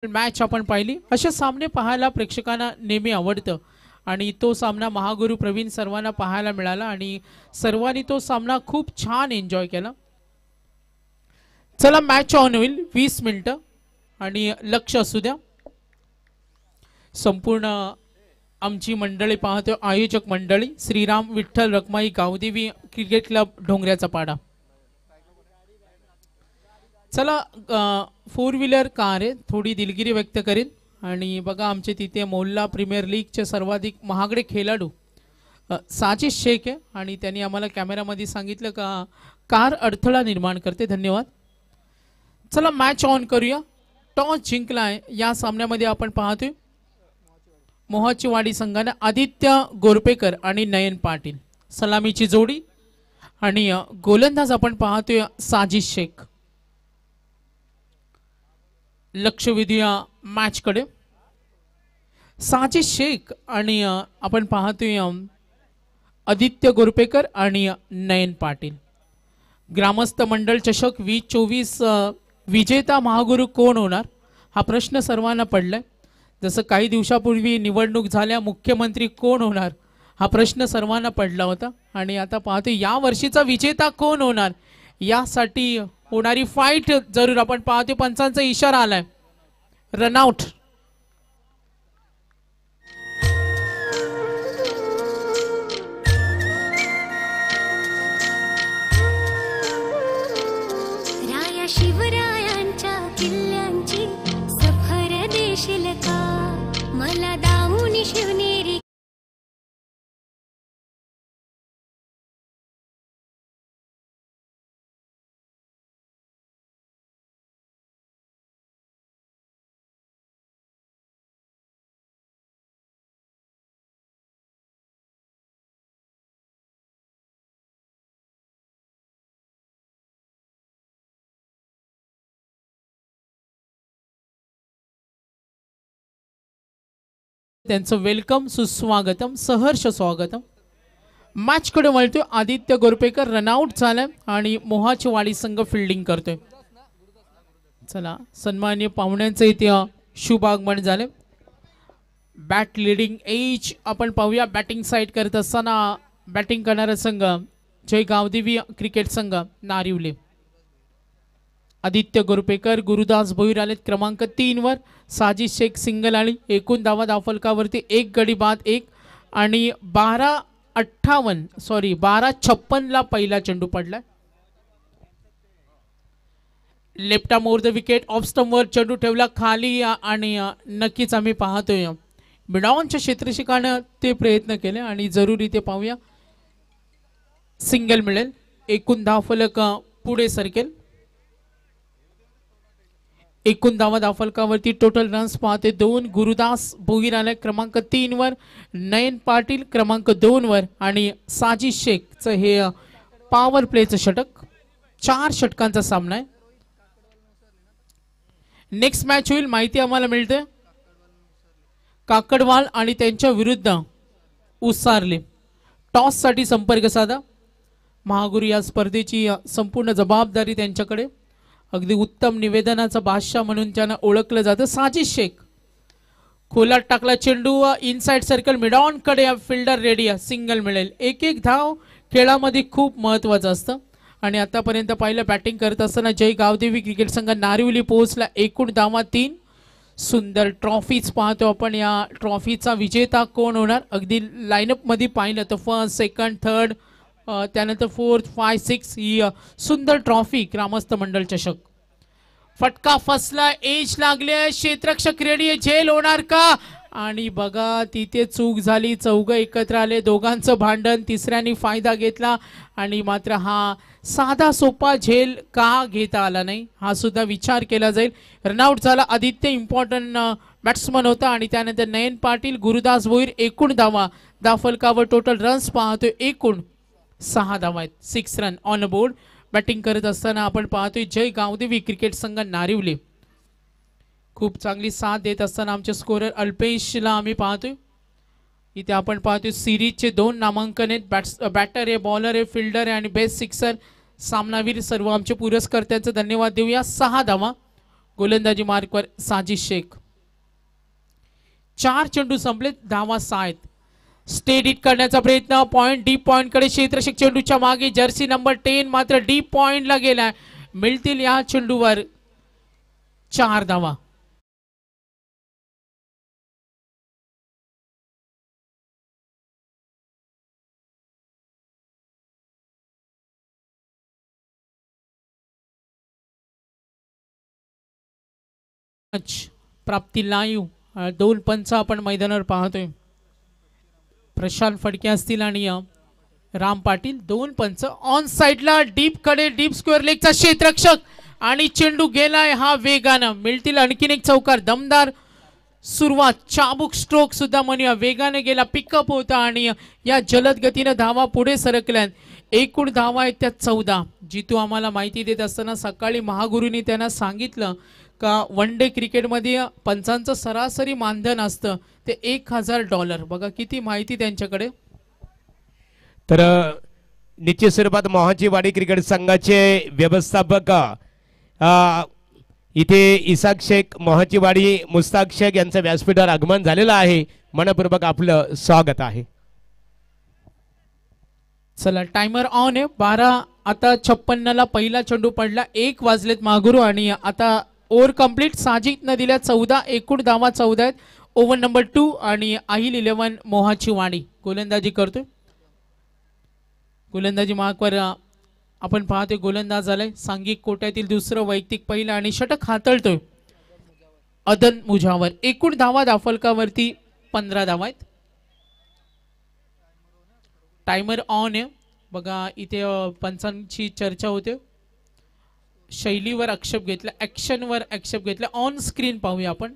Match आपण पाहिली। असे सामने पाहायला प्रेक्षकांना नेहमी आवडतं आणि तो सामना महागुरु प्रवीण सर्वांना पाहायला मिळाला आणि सर्वांनी तो सामना खूप छान एन्जॉय केला। चला मॅच ऑन होईल 20 मिनिटं आणि लक्ष असू द्या। संपूर्ण आमची मंडळी पाहतो, आयोजक मंडळी श्रीराम विठ्ठल रखमाई गावदेवी क्रिकेट क्लब ढोंगऱ्याचा पाडा। चला 4 व्हीलर कार आहे, थोडी दिलगिरी व्यक्त करेन आणि बघा आमचे तिथे मोहल्ला प्रीमियर लीगचे सर्वाधिक महागडे खेळाडू साजिद शेख आहे आणि त्यांनी आम्हाला कॅमेरामध्ये सांगितलं का कार अडथळा निर्माण करते। धन्यवाद। चला मॅच ऑन करूया। टॉस जिंकला आहे या सामन्यामध्ये आपण पाहतोय मोहाची वाडी संघाने आदित्य गोरपेकर आणि नयन पाटील सलामीची जोडी आणि गोलंदाज आपण पाहतोय साजिद शेख। लक्ष विधूया मॅच कडे। साजिद शेख आणि आपण पाहतोय आदित्य गोरपेकर आणि नयन पाटील। ग्रामस्थ मंडळ चषक 2024 विजेता महागुरु कोण होणार हा प्रश्न सर्वांना पडलाय। जसं काही दिवसापूर्वी निवडणूक झाल्या मुख्यमंत्री कोण होणार हा प्रश्न सर्वांना पडला होता आणि आता पाहतो या वर्षीचा विजेता कोण होणार यासाठी होणारी फाईट जरूर आपण पाहतो। पंचांचा इशारा आलाय, रनआउट। राया शिवरायांच्या किल्ल्यांची सफर देशील का मला दावून शिवनेरी। त्यांचं वेलकम सुस्वागतम सहर्ष स्वागतम। मॅच कडे वळतोय आदित्य गोरपेकर रनआउट झालाय आणि मोहाची वाडी संघ फिल्डिंग करतोय। चला सन्माननीय पाहुण्यांचे इथे शुभ आगमन झाले। बॅट लीडिंग एज आपण पाहूया। बॅटिंग साइड करत असताना बॅटिंग करणारा संघ जय गावदेवी क्रिकेट संघ नारिवले। आदित्य गोरपेकर गुरुदास भोईर आले क्रमांक 3 वर। साजिद शेख सिंगल आली। एकूण धावा धावफलकावरती 1 गडी बाद 1 आणि 12:56 ला पहिला चेंडू पडलाय। Left arm over the wicket off stump वर चेंडू ठेवला खाली आणि नक्कीच आम्ही पाहतोय मिडॉनच्या क्षेत्ररक्षकाने ते प्रयत्न केले आणि जरूर इथे पाहूया सिंगल मिळेल। एकूण धावफलक पुढे सरकेल। एकूण धावा धावफलकावरती टोटल रन्स पाहते 2। गुरुदास भोईर आले क्रमांक 3 वर। नयन पाटील क्रमांक 2 वर आणि साजिद शेखचं हे पॉवर प्लेचं षटक। 4 षटकांचा सामना आहे। नेक्स्ट मॅच होईल माहिती आम्हाला मिळते काकडवाल आणि त्यांच्या विरुद्ध उसारले। टॉस साठी संपर्क साधा। महागुरु या स्पर्धेची संपूर्ण जबाबदारी त्यांच्याकडे। अगदी उत्तम निवेदनाचा बादशाह म्हणून त्यांना ओळखलं जातं। साजिद शेख खोलात टाकला चेंडू इनसाइड सर्कल मिडॉन कडे फिल्डर रेडी सिंगल मिळेल। एक धाव खेळामध्ये खूप महत्त्वाचं असतं आणि आतापर्यंत पाहिलं बॅटिंग करत असताना जय गावदेवी क्रिकेट संघ नारिवली पोहोचला। एकूण धावा 3। सुंदर ट्रॉफीज पाहतो आपण। या ट्रॉफीचा विजेता कोण होणार अगदी लाईनअप मध्ये पाहिलं तर फर्स्ट सेकंड थर्ड त्यानंतर 4th 5 6 ही सुंदर ट्रॉफी ग्रामस्थ मंडळ चषक। फटका फसला एज लागले क्षेत्ररक्षक रेडी झेल होणार का आणि बघा तिथे चूक झाली। चौघ एकत्र आले, दोघांचं भांडण, तिसऱ्याने फायदा घेतला आणि मात्र हा साधा सोपा झेल का घेता आला नाही हा सुद्धा विचार केला जाईल। रनआउट झाला आदित्य इम्पॉर्टंट बॅट्समन होता आणि त्यानंतर नयन पाटील गुरुदास भोईर। एकूण धावा धावफलकावर टोटल रन्स पाहतोय एकूण 6 धावा आहेत। 6 रन ऑन बोर्ड। बॅटिंग करत असताना आपण पाहतोय जय गावदेवी क्रिकेट संघ नारिवले खूप चांगली साथ देत असताना आमचे स्कोरर अल्पेशला आम्ही पाहतोय। इथे आपण पाहतोय सिरीजचे 2 नामांकन आहेत। बॅटर आहे, बॉलर आहे, फिल्डर आहे आणि बेस्ट सिक्सर सामनावीर सर्व आमचे पुरस्कर्त्यांचे धन्यवाद देऊया। 6 धावा गोलंदाजी मार्कवर साजिद शेख. 4 चेंडू संपलेत, धावा 6 आहेत. स्टेट हिट करण्याचा प्रयत्न, पॉइंट डीप पॉइंट कडे क्षेत्ररक्षक चेंडूच्या मागे जर्सी नंबर 10 मात्र डीप पॉइंटला गेलाय. मिळतील या चेंडूवर 4 धावा. प्राप्ती लाईव्ह 2 पंच आपण मैदानावर पाहतोय. प्रशांत फडके असतील आणि राम पाटील. 2 पंच ऑन साइडला डीप कडे डीप स्क्वेअर लेगचा क्षेत्ररक्षक आणि चेंडू गेलाय हा वेगानं. मिळतील आणखीन एक चौकार. दमदार सुरुवात, चाबूक स्ट्रोक सुद्धा म्हणूया, वेगाने गेला, पिकअप होता आणि या जलद गतीने धावा पुढे सरकल्यात. एकूण धावा आहेत त्या 14. जितू आम्हाला माहिती देत असताना सकाळी महागुरूंनी त्यांना सांगितलं का वन डे क्रिकेटमध्ये पंचांचं सरासरी मानधन असतं ते $1000. बघा किती माहिती त्यांच्याकडे. तर निश्चित स्वरूपात मोहाची वाडी क्रिकेट संघाचे व्यवस्थापक इथे इसाक शेख, मोहाची वाडी मुस्ताक शेख यांचं व्यासपीठावर आगमन झालेलं आहे. मनपूर्वक आपलं स्वागत आहे. चला टायमर ऑन आहे. 12 आता 56ला पहिला चेंडू पडला. 1 वाजलेत महागुरू आणि आता ओव्हर कंप्लीट. साजिदनं दिल्या 14. एकूण धावा 14 आहेत. ओव्हर नंबर 2 आणि अहिल 11 मोहाची वाडी गोलंदाजी करतोय. गोलंदाजी मार्कवर आपण पाहतोय गोलंदाज आलाय. सांघिक कोट्यातील दुसरं वैयक्तिक पहिलं आणि षटक हातळतोय अदन मुजावर. एकूण धावा दाफलकावरती 15 धावा आहेत. टायमर ऑन आहे. बघा इथे पंचांची चर्चा होते. शैलीवर आक्षेप घेतला, ॲक्शनवर आक्षेप घेतला. ऑन स्क्रीन पाहूया आपण.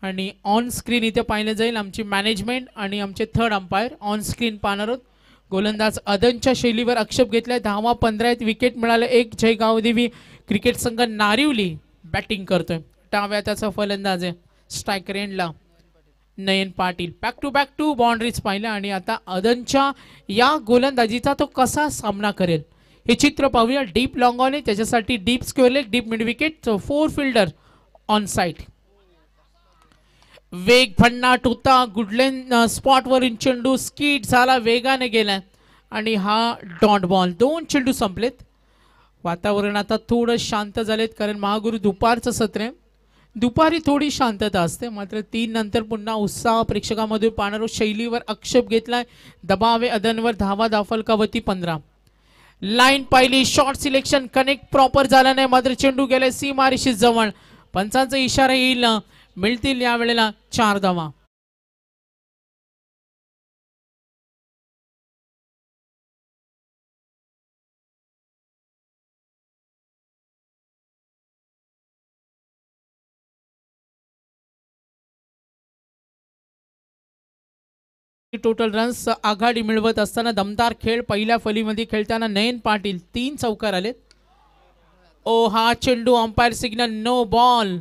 आणि ऑन स्क्रीन इथे पाहिलं जाईल. आमची मॅनेजमेंट आणि आमचे थर्ड अंपायर ऑन स्क्रीन पाहणार आहोत. गोलंदाज अदनच्या शैलीवर आक्षेप घेतलाय. धावा 15 आहेत. विकेट मिळाले 1. जय गावदेवी क्रिकेट संघ नारिवली बॅटिंग करतोय. डाव्या त्याचा फलंदाज आहे स्ट्रायकर एंडला नयन पाटील. बॅक टू बाउंड्रीज पाहिल्या आणि आता अदनच्या या गोलंदाजीचा तो कसा सामना करेल हे चित्र पाहूया. डीप लॉंग ऑन आहे, त्याच्यासाठी deep square leg, deep mid wicket, 4 fielder on side. वेग भन्नाट होता. गुडलेन स्पॉटवरून चेंडू स्कीट झाला, वेगाने गेला आणि हा डॉट बॉल. 2 चेंडू संपलेत. वातावरण आता थोडं शांत झालेत कारण महागुरू दुपारचं सत्र आहे. दुपारी थोडी शांतता असते मात्र 3 नंतर पुन्हा उत्साह प्रेक्षकांमध्ये पाहणारो. शैलीवर आक्षेप घेतलाय. दबावे अदनवर. धावा दाफलकावती 15. लाईन पाहिली, शॉर्ट सिलेक्शन कनेक्ट प्रॉपर झाला नाही मात्र चेंडू गेलाय सीमारेषी जवळ. पंचांचा इशारा येईल. मिळतील या वेळेला 4 धावा. टोटल रन्स आघाडी मिळवत असताना दमदार खेळ पहिल्या फलीमध्ये खेळताना नयन पाटील 3 चौकार आलेत. ओ हा चेंडू अंपायर सिग्नल नो बॉल.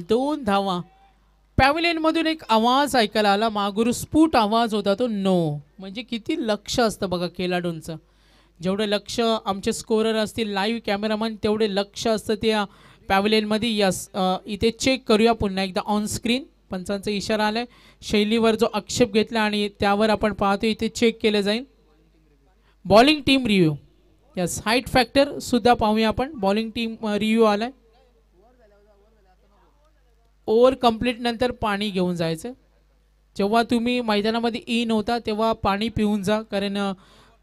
2 धावा. पॅव्हलियन मधून एक आवाज ऐकायला आला. महागुरू स्फुट आवाज होता तो नो. म्हणजे किती लक्ष असतं बघा खेळाडूंचं. जेवढं लक्ष आमचे स्कोरर असतील लाईव्ह कॅमेरामन तेवढे लक्ष असतं त्या पॅव्हलियन मध्ये. यस इथे चेक करूया पुन्हा एकदा ऑन स्क्रीन. पंचांचा इशारा आलाय. शैलीवर जो आक्षेप घेतला आणि त्यावर आपण पाहतो इथे चेक केले जाईल. Bowling team review. Yes height factor सुद्धा पाहूया आपण. बॉलिंग टीम रिव्ह्यू आलाय. ओव्हर कंप्लीट नंतर पाणी घेऊन जायचं. जेव्हा तुम्ही मैदानामध्ये इन होता तेव्हा पाणी पिऊन जा कारण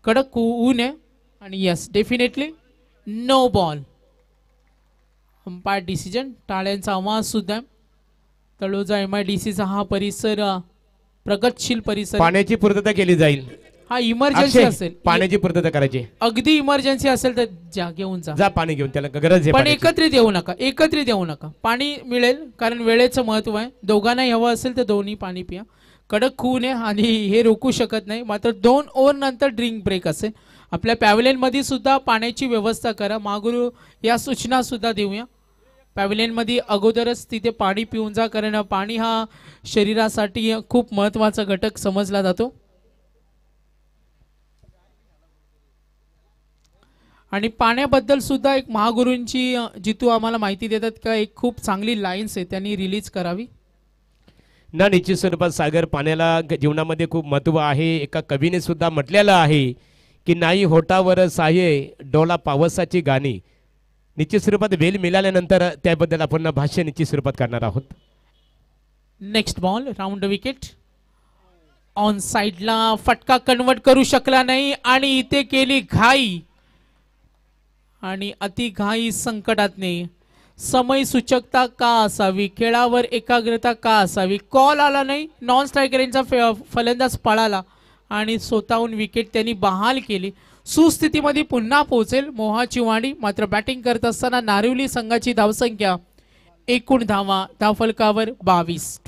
कडक ऊन आहे. आणि yes definitely no ball. Umpire decision. टाळ्यांचा आवाज सुद्धा. तळोजा MIDCचा हा परिसर प्रगतशील परिसर. पाण्याची पूर्तता केली जाईल. हा इमर्जन्सी असेल. पाण्याची पूर्तता करायची. अगदी इमर्जन्सी असेल तर घेऊन जा पाणी घेऊन. त्याला गरज आहे पण एकत्रित येऊ नका. पाणी मिळेल कारण वेळेचं महत्व आहे. दोघांनाही हवं असेल तर दोन्ही पाणी पिया. कडक खून आहे आणि हे रोखू शकत नाही. मात्र 2 ओव्हर नंतर ड्रिंक ब्रेक असेल. आपल्या पॅव्हलियन मध्ये सुद्धा पाण्याची व्यवस्था करा. महागुरू या सूचना सुद्धा देऊया. पॅव्हलियन मध्ये अगोदरच तिथे पाणी पिऊन जा कारण पाणी हा शरीरासाठी खूप महत्त्वाचा घटक समजला जातो. आणि पाण्याबद्दल सुद्धा एक महागुरूंची जितू आम्हाला माहिती देतात का एक खूप चांगली लाईन्स आहे त्यांनी रिलीज करावी. ना निश्चित स्वरूपात सागर पाण्याला जीवनामध्ये खूप महत्त्व आहे. एका कवीने सुद्धा म्हटलेलं आहे की नाही होटावर साये डोला पावसाची गाणी. निश्चित स्वरूपात वेल मिळाल्यानंतर त्याबद्दल आपण भाष्य निश्चित स्वरूपात करणार आहोत. Next ball round wicket. On साइडला फटका कन्वर्ट करू शकला नाही आणि इथे केली घाई आणि अति घाई संकटात नाही. समय सूचकता का असावी, खेळावर एकाग्रता का असावी. कॉल आला नाही, नॉन स्ट्रायकर यांचा फलंदाज पळाला आणि स्वतःहून विकेट त्यांनी बहाल केली. सुस्थितीमध्ये पुन्हा पोहोचेल मोहाची वाणी. मात्र बॅटिंग करत असताना नारिवली संघाची धावसंख्या एकूण धावा धावफलकावर 22.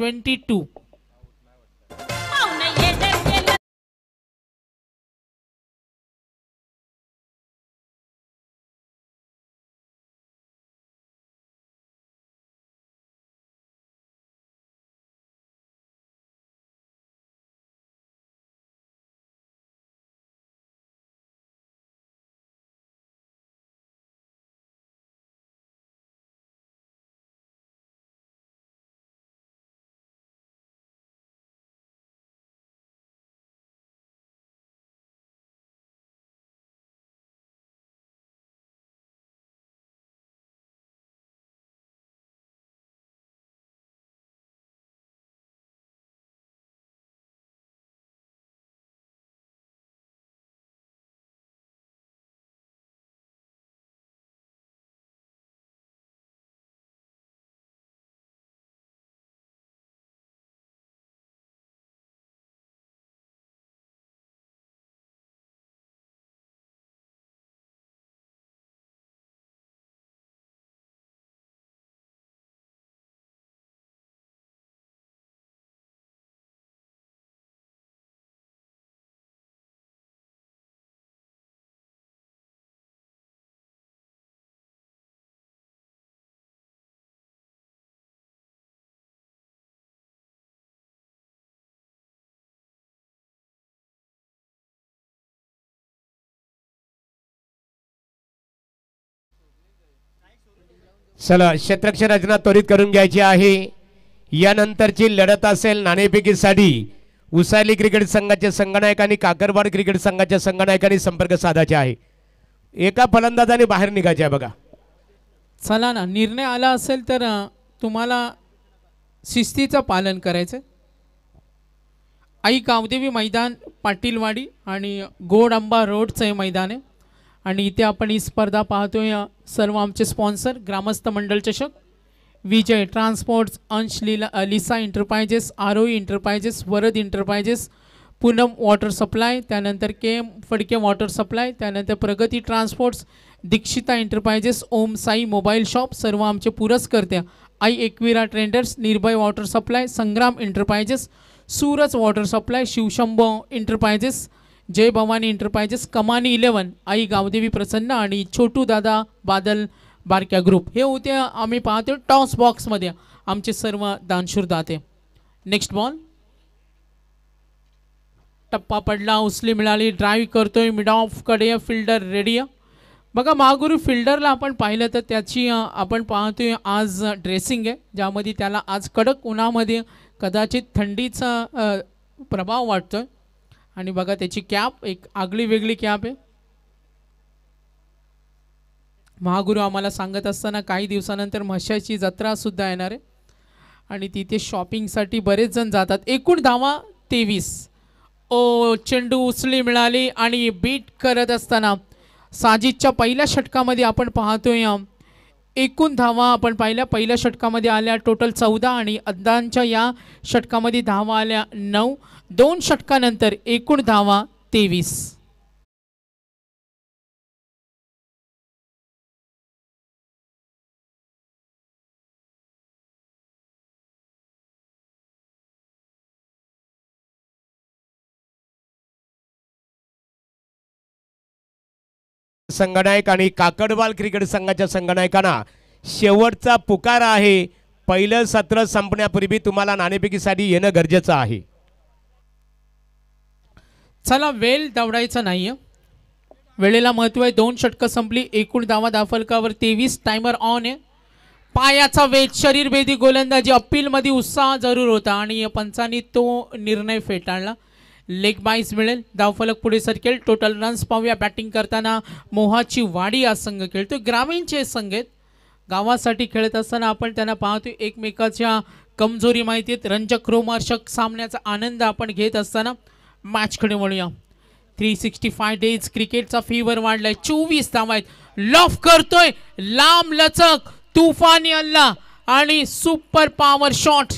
चला क्षेत्ररक्षण रचना त्वरित करून घ्यायची आहे. यानंतरची लढत असेल नाणेफेकीसाठी उसाली क्रिकेट संघाचे संघनायक आणि काकरवाड क्रिकेट संघाच्या संघनायकांनी संपर्क साधायचे आहे. एका फलंदाजाने बाहेर निघायचे आहे बघा. चला ना, निर्णय आला असेल तर तुम्हाला शिस्तीचं पालन करायचं. आई गावदेवी मैदान पाटीलवाडी आणि गोड आंबा रोडचं हे मैदान आहे आणि इथे आपण ही स्पर्धा पाहतोय. सर्व आमचे स्पॉन्सर ग्रामस्थ मंडळ चषक, Vijay transports, Ansh Lisa enterprises, Aarohi enterprises, Varad enterprises, Poonam water supply, त्यानंतर K M Phadke water supply, त्यानंतर Pragati transports, Dikshita enterprises, Om Sai mobile shop, सर्व आमचे पुरस्कर्त्या. Aai Ekvira traders, Nirbhay water supply, Sangram enterprises, Suraj water supply, Shivshambho enterprises, Jai Bhavani enterprises, Kamani 11, आई गावदेवी प्रसन्न आणि छोटू दादा बादल बारक्या ग्रुप हे होते. आम्ही पाहतो टॉस बॉक्समध्ये आमचे सर्व दानशूर दाते. Next ball. टप्पा पडला, उचली मिळाली, ड्राईव्ह करतोय मिड ऑफ कडे, फिल्डर रेडी. बघा महागुरू फिल्डरला आपण पाहिलं तर त्याची आपण पाहतोय आज ड्रेसिंग आहे, ज्यामध्ये त्याला आज कडक उन्हामध्ये कदाचित थंडीचा प्रभाव वाटतोय. आणि बघा त्याची कॅप एक आगळी वेगळी कॅप आहे. महागुरू आम्हाला सांगत असताना काही दिवसानंतर म्हशाची जत्रा सुद्धा येणार आहे आणि तिथे शॉपिंगसाठी बरेच जण जातात. एकूण धावा 23. चेंडू उचली मिळाली आणि बीट करत असताना साजिदच्या पहिल्या षटकामध्ये आपण पाहतोय एकूण धावा आपण पाहिल्या. पहिल्या षटकामध्ये आल्या टोटल 14 आणि अद्दांच्या या षटकामध्ये धावा आल्या 9. 2 षटकानंतर एकूण धावा 23. संघनायक आणि काकडवाल क्रिकेट संघाच्या संघनायकांना शेवटचा पुकार आहे. पहिलं सत्र संपण्यापूर्वी तुम्हाला नाणेफेकीसाठी येणं गरजेचं आहे. चला वेल दवडायचं नाहीये. वेळेला महत्व आहे. 2 षटकं संपली. एकूण धावा धावफलकावर 23. टायमर ऑन आहे. पायाचा वेग, शरीरभेदी गोलंदाजी, अपील मध्ये उत्साह जरूर होता आणि पंचांनी तो निर्णय फेटाळला. लेग बाईस मिळेल. धावफलक पुढे सरकेल. टोटल रन्स पाहूया. बॅटिंग करताना मोहाची वाडी हा संघ खेळतो. ग्रामीणचे संघ आहेत. गावासाठी खेळत असताना आपण त्यांना पाहतोय. एकमेकाच्या कमजोरी माहिती आहेत. रंजक रोमांचक सामन्याचा आनंद आपण घेत असताना मॅचकडे वळूया. 365 डेज क्रिकेटचा फीवर वाढलाय. 24 धावा आहेत. लॉफ करतोय. लांब लचक तुफानी हल्ला आणि सुपर पॉवर शॉट.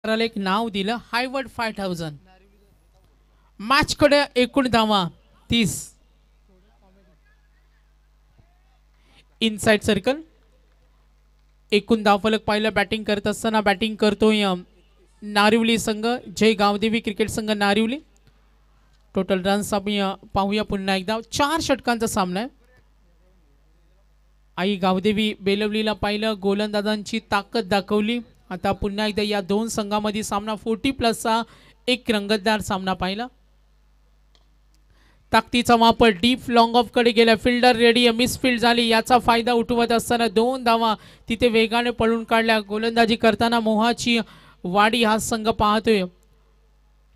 एक नाव दिलं हायवर्ड 5000. मॅच कडे एकूण धावा 30. Inside circle. एकूण धावफलक पाहिलं. बॅटिंग करत असताना बॅटिंग करतोय नारिवली संघ. जय गावदेवी क्रिकेट संघ नारिवली. टोटल रन्स आपण पाहूया पुन्हा एकदा. 4 षटकांचा सामना आहे. आई गावदेवी बेलवलीला पाहिलं. गोलंदाजांची ताकद दाखवली. आता पुन्हा एकदा या 2 संघांमध्ये सामना 40+चा एक रंगतदार सामना पाहिला. ताकदीचा वापर. डीप लॉंग ऑफ कडे गेला. Fielder ready. मिसफिल्ड झाली. याचा फायदा उठवत असताना 2 धावा तिथे वेगाने पळून काढल्या. गोलंदाजी करताना मोहाची वाडी हा संघ पाहतोय.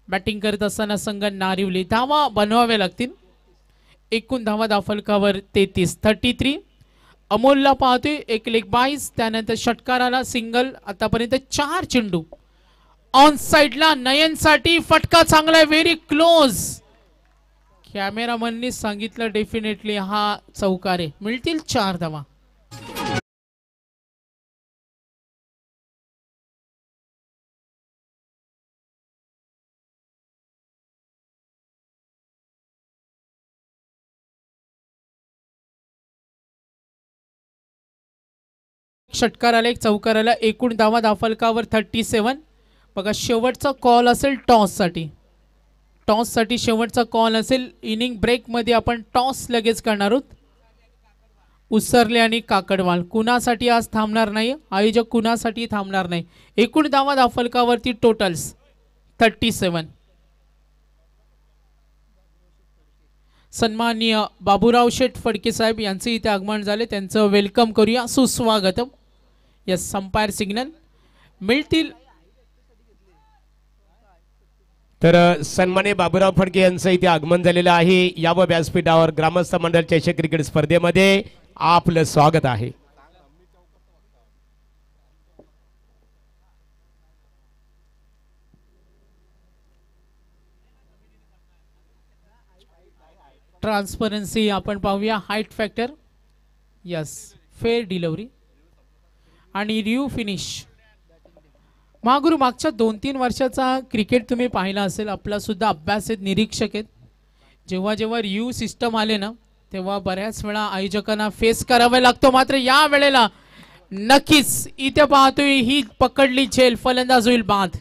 बॅटिंग करत असताना संघ नारिवली. धावा बनवाव्या लागतील. एकूण धावा धावफलकावर 33. अमोलला पाहतोय. एक लेग बाईस. त्यानंतर षटकाराला सिंगल. आतापर्यंत 4 चेंडू. ऑन साइडला नयनसाठी फटका चांगला आहे. Very close. कॅमेरामननी सांगितलं डेफिनेटली हा चौकार आहे. मिळतील 4 धावा. षटकार आला. एक चौकार आला. एकूण धावा धावफलकावर 37. बघा शेवटचा कॉल असेल टॉस साठी. टॉस साठी शेवटचा कॉल असेल. इनिंग ब्रेक मध्ये आपण टॉस लगेच करणार आहोत. उसरले आणि काकडवाल कुणासाठी आज थांबणार नाही. आयोजक कुणासाठी थांबणार नाही. एकूण धावा धावफलकावरती टोटल्स 37. सन्माननीय बाबूराव शेठ फडके साहेब यांचे इथे आगमन झाले. त्यांचं वेलकम करूया. सुस्वागतम. यस अंपायर सिग्नल मिळतील. तर सन्माननीय बाबूराव फडके यांचं इथे आगमन झालेलं आहे. यावं व्यासपीठावर ग्रामस्थ मंडळ चषक क्रिकेट स्पर्धेमध्ये आपलं स्वागत आहे. ट्रान्सपरन्सी आपण पाहूया. Height factor. Yes fair delivery आणि रिव्ह्यू फिनिश. महागुरु मागच्या 2-3 वर्षाचा क्रिकेट तुम्ही पाहिला असेल. आपला सुद्धा अभ्यास आहेत. निरीक्षक आहेत. जेव्हा जेव्हा रिव्ह्यू सिस्टम आले ना तेव्हा बऱ्याच वेळा आयोजकांना फेस करावा लागतो. मात्र या वेळेला नक्कीच इथे पाहतोय ही पकडली झेल. फलंदाज होईल बाद.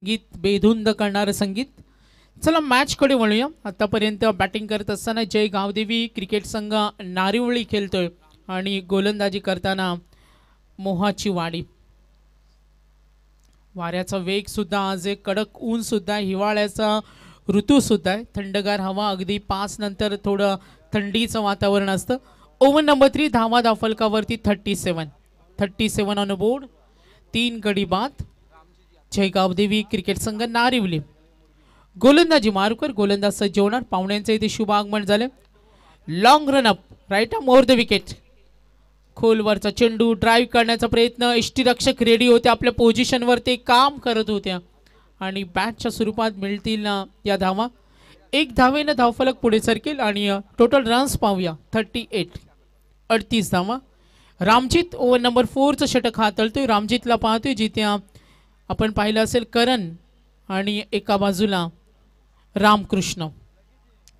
गीत बेधुंद करणारं संगीत. चला मॅच कडे वळूया. आतापर्यंत बॅटिंग करत असताना जय गावदेवी क्रिकेट संघ नारिवळी खेळतोय आणि गोलंदाजी करताना मोहाची वाडी. वाऱ्याचा वेग सुद्धा आज एक. कडक ऊन सुद्धा. हिवाळ्याचा ऋतू सुद्धा आहे. थंडगार हवा. अगदी 5 नंतर थोडं थंडीचं वातावरण असतं. ओव्हर नंबर 3 धावा धावफलकावरती 37 ऑन बोर्ड. 3 गडी बाद. जय गावदेवी क्रिकेट संघ नारिवली. गोलंदाजी मारुकर. गोलंदाज सज्ज होणार. पाहुण्यांचे इथे शुभ आगमन झाले. Long run up right more the wicket. खोलवरचा चेंडू ड्राईव्ह करण्याचा प्रयत्न. यष्टीरक्षक रेडी होते. आपल्या पोझिशनवर ते काम करत होत्या आणि बॅटच्या स्वरूपात मिळतील या धावा. 1 धावेनं धावफलक पुढे सरकेल आणि टोटल रन्स पाहूया 38. 38 धावा. रामजित ओव्हर नंबर 4चं षटक हाताळतोय. रामजितला पाहतोय जिथे आपण पाहिलं असेल करण आणि एका बाजूला रामकृष्ण.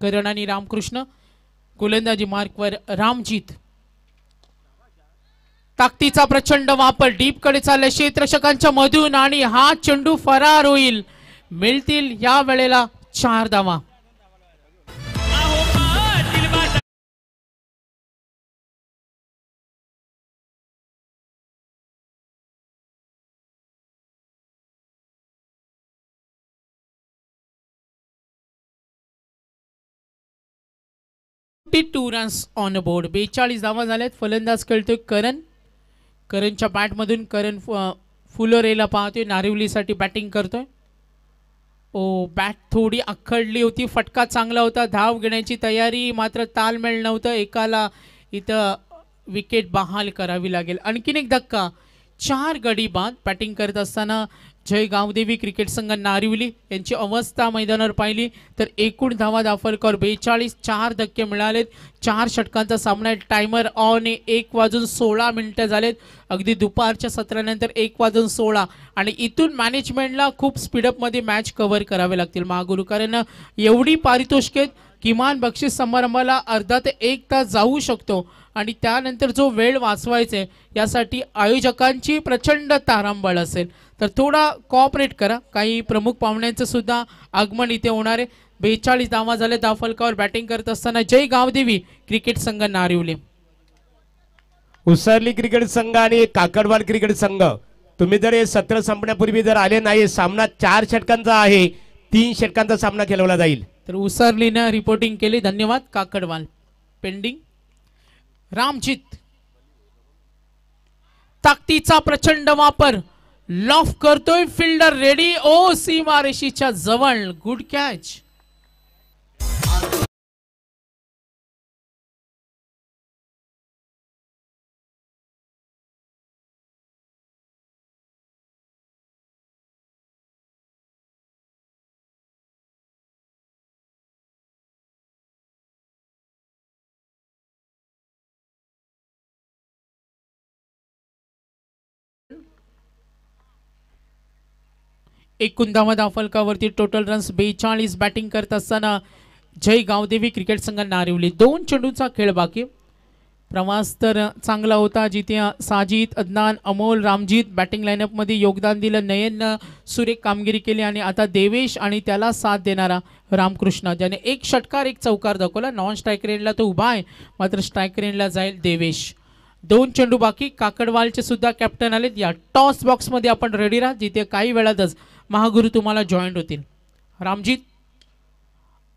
करण आणि रामकृष्ण गोलंदाजी मार्कवर. रामजित ताकदीचा प्रचंड वापर डीप कडे चालले क्षेत्ररक्षकांच्या मधून आणि हा चेंडू फरार होईल. मिळतील या वेळेला 4 धावा. Two runs on board. 42 धावा झाल्यात. फलंदाज खेळतोय करण. करणच्या बॅटमधून करण फुलोरेला पाहतोय. नारिवलीसाठी बॅटिंग करतोय. ओ बॅट थोडी आखडली होती. फटका चांगला होता. धाव घेण्याची तयारी मात्र तालमेळ नव्हतं. एकाला इथं विकेट बहाल करावी लागेल. आणखीन एक धक्का. 4 गडी बाद. बॅटिंग करत असताना जय गावदेवी क्रिकेट संघ नारिवली यांची अवस्था मैदानावर पाहिली तर एकूण धावा दाफलकर 42. 4 धक्के मिळालेत. 4 षटकांचा सामना. Timer on. 1:16 झालेत. अगदी दुपारच्या सत्रानंतर 1:16 आणि इथून मॅनेजमेंटला खूप स्पीडअपमध्ये मॅच कव्हर करावे लागतील महागुरू. कारण एवढी पारितोषिके किमान बक्षीस समारंभाला अर्धा ते 1 तास जाऊ शकतो आणि त्यानंतर जो वेळ वाचवायचा आहे यासाठी आयोजकांची प्रचंड तारांबळ असेल तर थोडा कॉपरेट करा. काही प्रमुख पाहुण्यांचं सुद्धा आगमन इथे होणार आहे. 42 धावा झाले दाफलकावर बॅटिंग करत असताना जय गावदेवी क्रिकेट संघ नारिवली. उसरली क्रिकेट संघ आणि काकडवाल क्रिकेट संघ तुम्ही जर हे सत्र संपण्यापूर्वी जर आले नाही, सामना 4 षटकांचा आहे. 3 षटकांचा सामना खेळवला जाईल. तर उसरलीनं रिपोर्टिंग केली. धन्यवाद. काकडवाल पेंडिंग. रामजित ताकदीचा प्रचंड वापर लॉफ करतोय. Fielder ready. ओ सीमारेषीच्या जवळ. Good catch. एकूण धावा दाफलकावरती. Total runs 42. बॅटिंग करत असताना जय गावदेवी क्रिकेट संघ नारिवली. 2 चेंडूचा खेळ बाकी. प्रवास तर चांगला होता जिथे साजिद, अदनान, अमोल, रामजित बॅटिंग लाईनअपमध्ये योगदान दिलं. नयन सुरेख कामगिरी केली आणि आता देवेश आणि त्याला साथ देणारा रामकृष्ण ज्याने 1 षटकार 1 चौकार दाखवला. नॉन स्ट्राईक रेंजला तो उभा आहे मात्र स्ट्राईक रेंजला जाईल देवेश. 2 चेंडू बाकी. काकडवालचे सुद्धा कॅप्टन आलेत. या टॉस बॉक्समध्ये आपण रेडी राहा जिथे काही वेळातच महागुरू तुम्हाला जॉईंट होतील. रामजित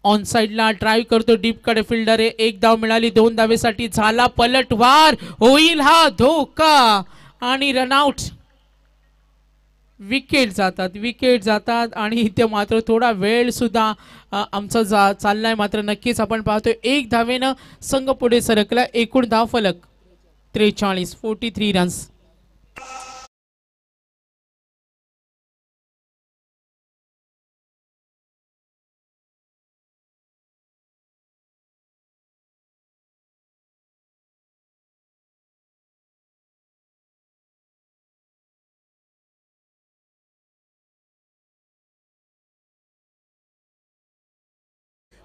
ऑन साइडला ड्राईव्ह करतो. डीप कडे फिल्डर आहे. 1 धाव मिळाली. 2 धावेसाठी झाला पलटवार. होईल हा धोका आणि रनआउट. विकेट जातात आणि इथे मात्र थोडा वेळ सुद्धा आमचा चाललाय मात्र नक्कीच आपण पाहतोय 1 धावेनं संघ पुढे सरकला. एकूण धाव फलक 43. 43 रन्स.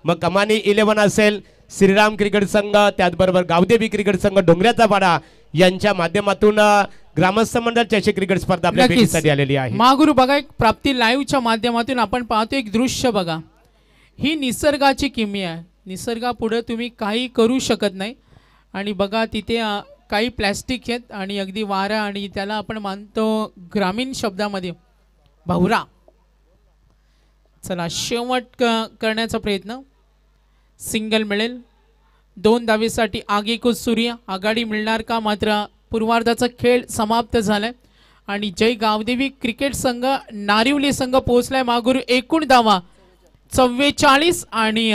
मग कमानी 11 असेल श्रीराम क्रिकेट संघ, त्याचबरोबर गावदेवी क्रिकेट संघ डोंगऱ्याचा पाडा यांच्या माध्यमातून ग्रामस्थ मंडळ चषक क्रिकेट स्पर्धा आपल्या भेटीसाठी आलेली आहे. महागुरू बघा एक प्राप्ती लाईव्हच्या माध्यमातून आपण पाहतो एक दृश्य बघा. ही निसर्गाची किमया आहे. निसर्गापुढे तुम्ही काही करू शकत नाही आणि बघा तिथे काही प्लॅस्टिक आहेत आणि अगदी वारा आणि त्याला आपण मानतो ग्रामीण शब्दामध्ये भवरा. चला शेवट करण्याचा प्रयत्न. सिंगल मिळेल. 2 धावेसाठी आगेकूच सूर्य. आघाडी मिळणार का? मात्र पूर्वार्धाचा खेळ समाप्त झालाय आणि जय गावदेवी क्रिकेट संघ नारिवली संघ पोहोचलाय. मागुरू एकूण धावा 44 आणि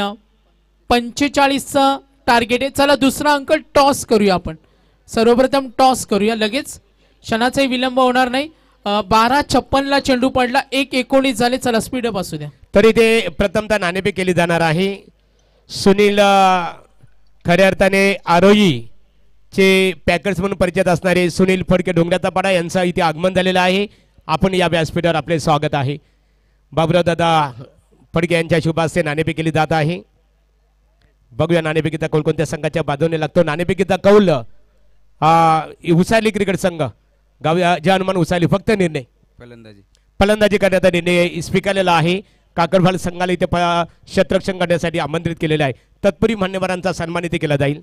45चा टार्गेट आहे. चला दुसरा अंक टॉस करूया आपण. सर्वप्रथम टॉस करूया लगेच. क्षणाचाही विलंब होणार नाही. 12:56ला चेंडू पडला. 1:19 झाले. चला स्पीडअप असू द्या. तरी ते प्रथमतः नाणेफेक केली जाणार आहे. सुनील खऱ्या अर्थाने आरोही चे पॅकर्स म्हणून परिचित असणारे सुनील फडके डोंगराचा पाडा यांचं इथे आगमन झालेलं आहे. आपण या व्यासपीठावर आपले स्वागत आहे. बाबुराव दादा फडके यांच्या शुभ हस्ते नाणेफेक केली जात आहे. बघूया नाणेफेकीचा कौल कोणत्या संघाच्या बाजूने लागतो. नाणेफेकीचा कौल उसाली क्रिकेट संघ गाव जे हनुमान उसाली फक्त निर्णय फलंदाजी करण्याचा निर्णय स्वीकारलेला आहे. काकडवाल संघाला इथे क्षेत्ररक्षण करण्यासाठी आमंत्रित केलेले आहे. तत्परी मान्यवरांचा सन्मान इथे केला जाईल.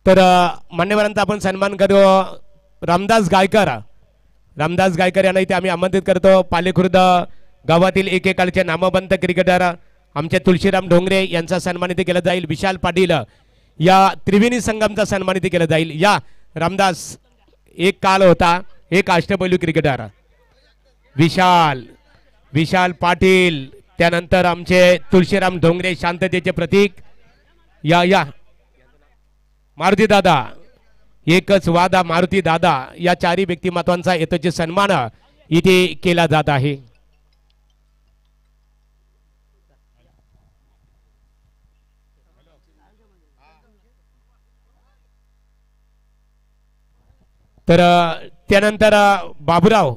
तर मान्यवरांचा आपण सन्मान करू. रामदास गायकर यांना इथे आम्ही आमंत्रित करतो. पालेखुर्द गावातील एकेकाळचे नामवंत क्रिकेटर आमचे तुळशीराम ढोंगरे यांचा सन्मान इथे केला जाईल. विशाल पाटील या त्रिवेणी संगमचा सन्मान इथे केला जाईल. या रामदास एक काल होता एक अष्टपैलू क्रिकेटर विशाल पाटील. त्यानंतर आमचे तुळशीराम ढोंगरे शांततेचे प्रतीक. या मारुती दादा एकच वादा मारुती दादा या चारही व्यक्तिमत्वांचा यथोचित सन्मान इथे केला जात आहे. तर त्यानंतर बाबुराव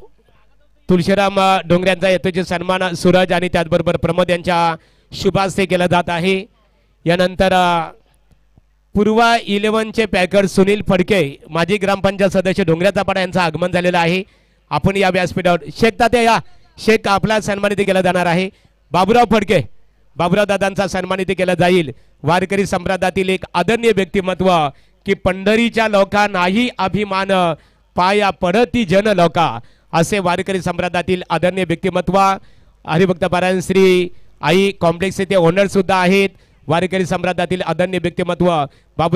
तुळशीराम डोंगऱ्यांचा यथोचित सन्मान सूरज आणि त्याचबरोबर प्रमोद यांच्या शुभ हस्ते केला जात आहे. यानंतर पूर्वा 11चे पॅकर सुनील फडके माजी ग्रामपंचायत सदस्य डोंगऱ्याचा पाडा यांचं आगमन झालेलं आहे. आपण या व्यासपीठावर शेख तात्या या शेख आपला सन्मान इथे केला जाणार आहे. बाबुराव फडके बाबुराव दादांचा सन्मान इथे केला जाईल. वारकरी संप्रदायातील एक आदरणीय व्यक्तिमत्व की पंढरीच्या लोकांनाही अभिमान पाया पडती जन लोका असे वारकरी संप्रदायातील आदरणीय व्यक्तिमत्व हरिभक्त पारायण श्री आई कॉम्प्लेक्स येथे ओनर सुद्धा आहेत. वारकरी संप्रदायातील आदरणीय व्यक्तिमत्व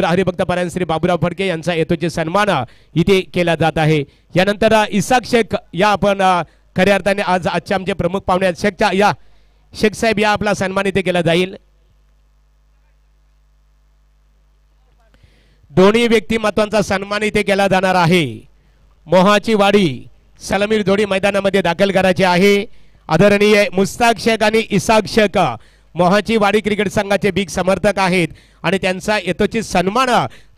हरिभक्त पारायण श्री बाबुराव फडके यांचा यथोचित सन्मान इथे केला जात आहे. यानंतर इसाक शेख या आपण खऱ्या अर्थाने आजचे आमचे प्रमुख पाहुणे आहेत. शेखच्या या शेख साहेब या आपला सन्मान इथे केला जाईल. दोन्ही व्यक्तिमत्वांचा सन्मान इथे केला जाणार आहे. मोहाची वाडी सलामीर जोडी मैदानामध्ये दाखल करायची आहे. आदरणीय मुस्ताक शेख आणि इसाक शेख मोहाची वाडी क्रिकेट संघाचे बिग समर्थक आहेत आणि त्यांचा यथोचित सन्मान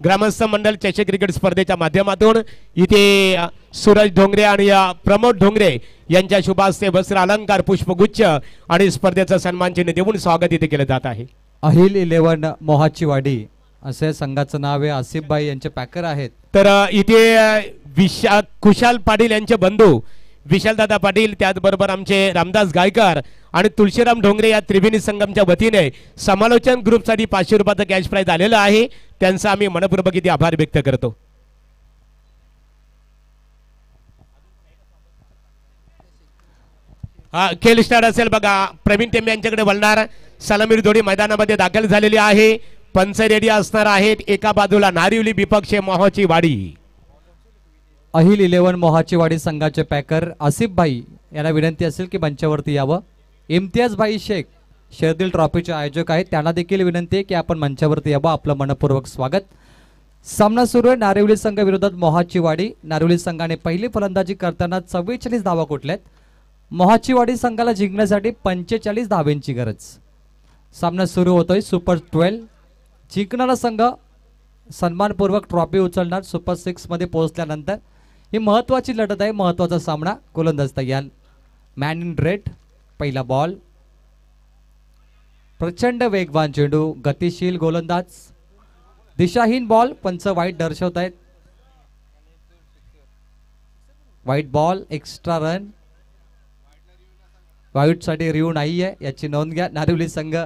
ग्रामस्थ मंडळ चषक क्रिकेट स्पर्धेच्या माध्यमातून इथे सूरज ढोंगरे आणि प्रमोद ढोंगरे यांच्या शुभ हस्ते वस्त्र अलंकार पुष्पगुच्छ आणि स्पर्धेचं सन्मान चिन्ह देऊन स्वागत इथे केलं जात आहे. अहिल 11 मोहाची वाडी असे संघाचं नाव आहे. आसिफबाई यांचे पॅकर आहेत. तर इथे खुशाल पाटील यांचे बंधू विशालदादा पाटील त्याचबरोबर आमचे रामदास गायकर आणि तुळशीराम ढोंगरे या त्रिवेणी संगमच्या वतीने समालोचन ग्रुपसाठी 500 रुपयाचं कॅश प्राइज आलेलं आहे. त्यांचा आम्ही मनपूर्वक इथे आभार व्यक्त करतो. खेळ स्टार्ट असेल बघा. प्रवीण टेंबे यांच्याकडे वळणार. सलामीर जोडी मैदानामध्ये दाखल झालेली आहे. पंच रेडी असणार आहेत. एका बाजूला नारिवली विपक्ष मोहाची वाडी. अहिल 11 मोहाची वाडी संघाचे पॅकर आसिफभाई यांना विनंती असेल की मंचावरती यावं. इम्तियाजभाई शेख शर्दिल ट्रॉफीचे आयोजक आहेत. त्यांना देखील विनंती आहे की आपण मंचावरती यावं. आपलं मनपूर्वक स्वागत. सामना सुरू आहे. नारिवली संघ विरोधात मोहाची वाडी. नारिवली संघाने पहिली फलंदाजी करताना 44 धावा कुठल्यात. मोहाची वाडी संघाला जिंकण्यासाठी 45 धावांची गरज. सामना सुरू होतोय. सुपर 12 जिंकणारा संघ सन्मानपूर्वक ट्रॉफी उचलणार. सुपर 6 मध्ये पोहोचल्यानंतर ही महत्वाची लढत आहे. महत्वाचा सामना. गोलंदाज तयार. Man in red. पहिला बॉल. प्रचंड वेगवान चेंडू. गतिशील गोलंदाज. दिशाहीन बॉल. पंच वाईट दर्शवत आहेत. वाईट बॉल. Extra run. वाईट साठी रिव्ह्यू नाही आहे याची नोंद घ्या. नारिवली संघ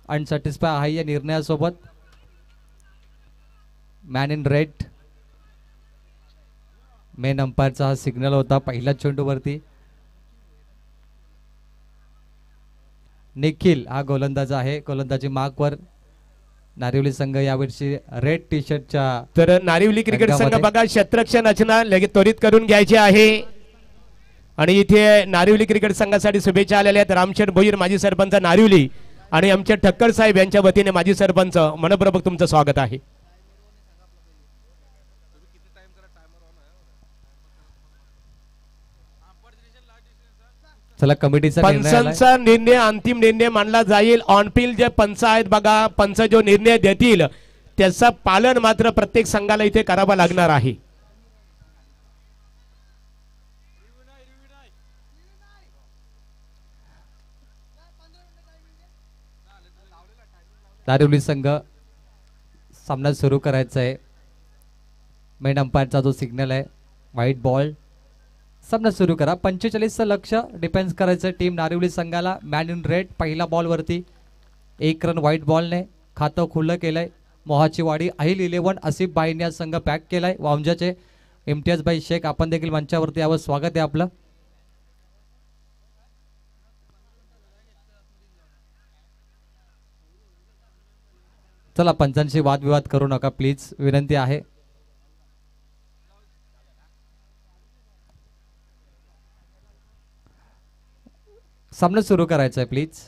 अनसॅटिस्फाय आहे या निर्णयासोबत. Man in red. मेन अंपायरचा हा सिग्नल होता पहिल्या चेंडूवरती. निखिल हा गोलंदाज आहे. गोलंदाजी मार्कवर. नारिवली संघ यावर्षी रेड टी शर्टच्या. तर नारिवली क्रिकेट संघ बघा क्षेत्ररक्षण रचना लगेच त्वरित करून घ्यायची आहे. आणि इथे नारिवली क्रिकेट संघासाठी शुभेच्छा आलेल्या आहेत. रामशेठ भोईर माजी सरपंच नारिवली आणि आमचे ठक्कर साहेब यांच्या वतीने माजी सरपंच मनपूर्वक तुमचं स्वागत आहे. चला कमिटीचा निर्णय आलाय. पंचांचा निर्णय अंतिम निर्णय मानला जाईल. ऑनफिल्ड जे पंच आहेत बघा, पंच जो निर्णय देतील त्याचं पालन मात्र प्रत्येक संघाला इथे करावं लागणार आहे. नारिवली संघ सामना सुरू करायचा आहे. मेन अंपायरचा जो सिग्नल आहे व्हाईट बॉल, सामना सुरू करा. 45चं लक्ष डिफेन्स करायचं टीम नारिवली संघाला. मॅन इन रेड पहिला बॉल वरती 1 रन व्हाईट बॉलने खातं खुलं केलंय. मोहाची वाडी अहिल 11 आसिफ बाईंनी संघ पॅक केलाय. वामजाचे इम्तियाज भाई शेख आपण देखील मंचावरती यावं, स्वागत आहे आपलं. चला पंचांशी वादविवाद करू नका प्लीज, विनंती आहे. सामना सुरू करायचा आहे प्लीज.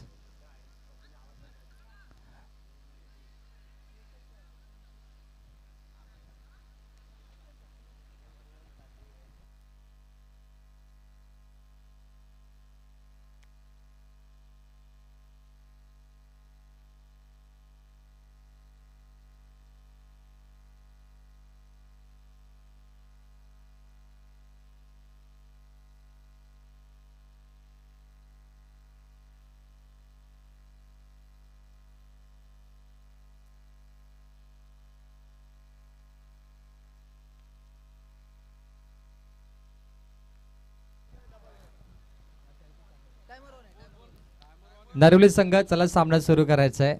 नारिवली संघ चला सामना सुरू करायचा आहे.